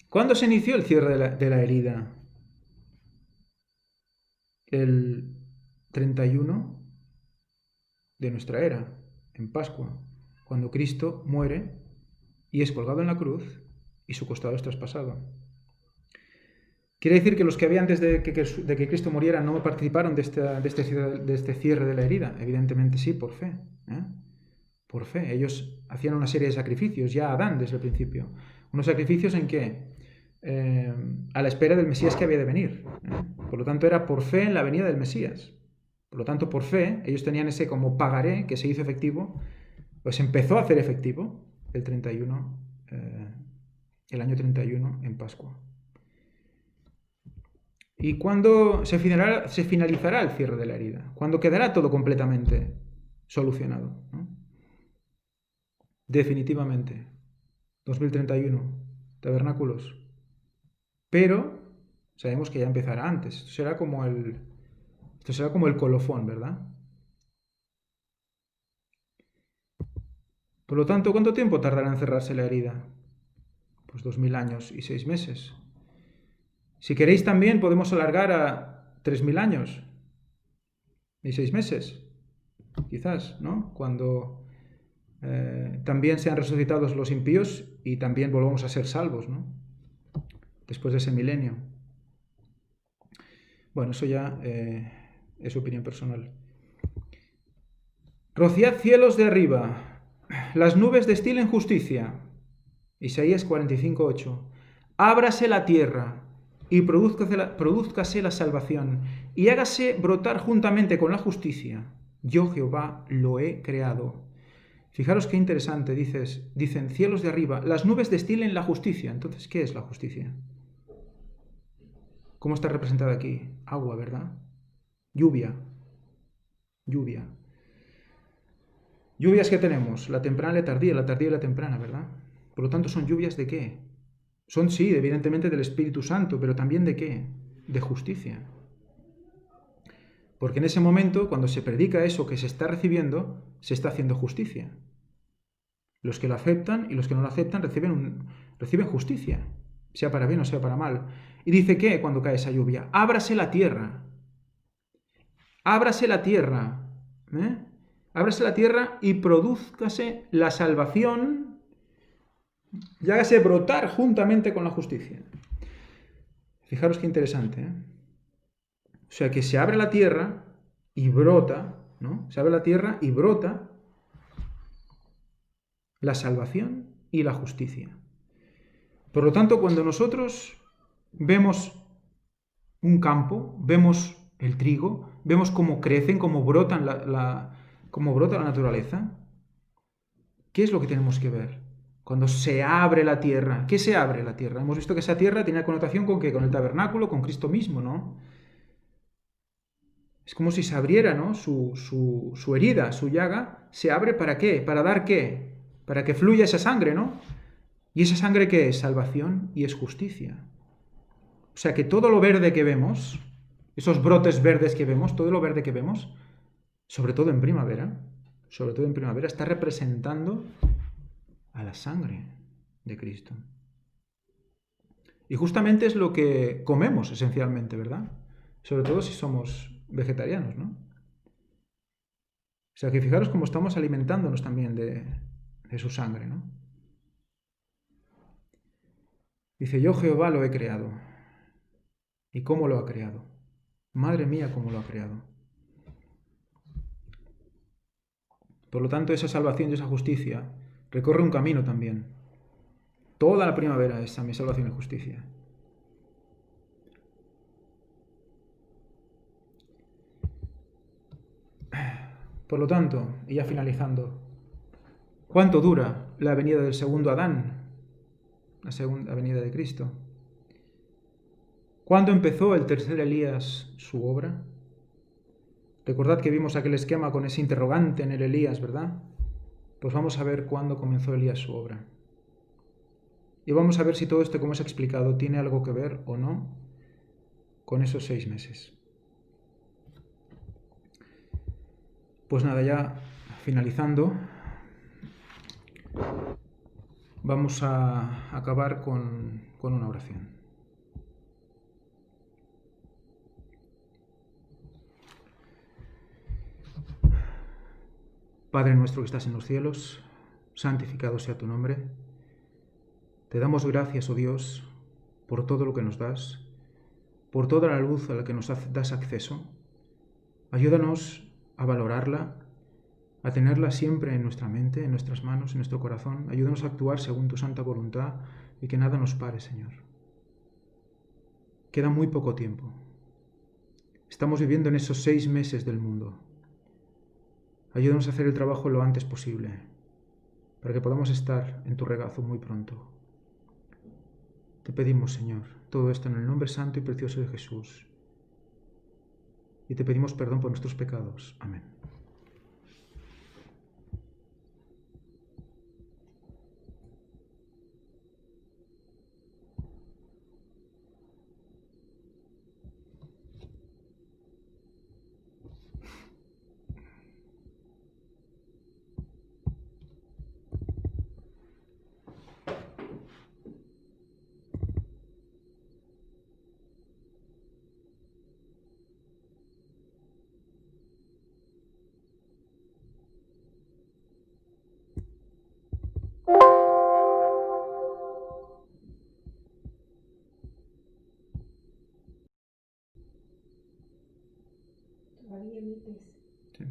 ¿Cuándo se inició el cierre de la herida? El 31 de nuestra era, en Pascua, cuando Cristo muere y es colgado en la cruz y su costado es traspasado. ¿Quiere decir que los que habían antes de que Cristo muriera no participaron de este cierre de la herida? Evidentemente sí, por fe. Por fe. Ellos hacían una serie de sacrificios, ya Adán desde el principio. Unos sacrificios en que a la espera del Mesías que había de venir. Por lo tanto, era por fe en la venida del Mesías. Por lo tanto, por fe, ellos tenían ese como pagaré que se hizo efectivo, pues empezó a hacer efectivo el 31, el año 31 en Pascua. ¿Y cuándo se finalizará el cierre de la herida? ¿Cuándo quedará todo completamente solucionado? ¿No? Definitivamente. 2031, tabernáculos. Pero sabemos que ya empezará antes. Esto será como el colofón, ¿verdad? Por lo tanto, ¿cuánto tiempo tardará en cerrarse la herida? Pues 2000 años y 6 meses. Si queréis también podemos alargar a 3000 años y 6 meses, quizás, ¿no? Cuando también sean resucitados los impíos y también volvamos a ser salvos, ¿no? Después de ese milenio. Bueno, eso ya es opinión personal. Rociad cielos de arriba, las nubes destilen justicia. Isaías 45:8. Ábrase la tierra y produzcase la salvación y hágase brotar juntamente con la justicia. Yo Jehová lo he creado. Fijaros qué interesante, dicen cielos de arriba, las nubes destilen la justicia. Entonces, ¿qué es la justicia? ¿Cómo está representada aquí? Agua, ¿verdad? Lluvia. Lluvia. Lluvias que tenemos, la temprana y la tardía y la temprana, ¿verdad? Por lo tanto, ¿son lluvias de qué? Son, sí, evidentemente del Espíritu Santo, pero también de qué? De justicia. Porque en ese momento, cuando se predica eso que se está recibiendo, se está haciendo justicia. Los que lo aceptan y los que no lo aceptan reciben justicia, sea para bien o sea para mal. Y dice que cuando cae esa lluvia, ábrase la tierra. Ábrase la tierra. ¿Eh? Ábrase la tierra y produzcase la salvación y hágase brotar juntamente con la justicia. Fijaros qué interesante, ¿eh? O sea que se abre la tierra y brota, ¿no? Se abre la tierra y brota la salvación y la justicia. Por lo tanto, cuando nosotros vemos un campo, vemos el trigo, vemos cómo crecen, cómo brotan cómo brota la naturaleza, ¿qué es lo que tenemos que ver? Cuando se abre la tierra. ¿Qué se abre la tierra? Hemos visto que esa tierra tiene connotación con ¿qué? Con el tabernáculo, con Cristo mismo, ¿no? Es como si se abriera, ¿no? Su herida, su llaga, se abre ¿para qué? ¿Para dar qué? Para que fluya esa sangre, ¿no? ¿Y esa sangre qué es? Salvación y es justicia. O sea que todo lo verde que vemos, esos brotes verdes que vemos, todo lo verde que vemos, sobre todo en primavera, está representando a la sangre de Cristo. Y justamente es lo que comemos esencialmente, ¿verdad? Sobre todo si somos vegetarianos, ¿no? O sea que fijaros cómo estamos alimentándonos también de su sangre, ¿no? Dice, yo Jehová lo he creado. ¿Y cómo lo ha creado? Madre mía, cómo lo ha creado. Por lo tanto, esa salvación y esa justicia recorre un camino también. Toda la primavera es también salvación y justicia. Por lo tanto, y ya finalizando, ¿cuánto dura la venida del segundo Adán? La segunda venida de Cristo. ¿Cuándo empezó el tercer Elías su obra? Recordad que vimos aquel esquema con ese interrogante en el Elías, ¿verdad? Pues vamos a ver cuándo comenzó Elías su obra. Y vamos a ver si todo esto, como es explicado, tiene algo que ver o no con esos 6 meses. Pues nada, ya finalizando, vamos a acabar con una oración. Padre nuestro que estás en los cielos, santificado sea tu nombre. Te damos gracias, oh Dios, por todo lo que nos das, por toda la luz a la que nos das acceso. Ayúdanos a valorarla, a tenerla siempre en nuestra mente, en nuestras manos, en nuestro corazón. Ayúdanos a actuar según tu santa voluntad y que nada nos pare, Señor. Queda muy poco tiempo. Estamos viviendo en esos 6 meses del mundo. Ayúdanos a hacer el trabajo lo antes posible, para que podamos estar en tu regazo muy pronto. Te pedimos, Señor, todo esto en el nombre santo y precioso de Jesús. Y te pedimos perdón por nuestros pecados. Amén. diabetes. Sí.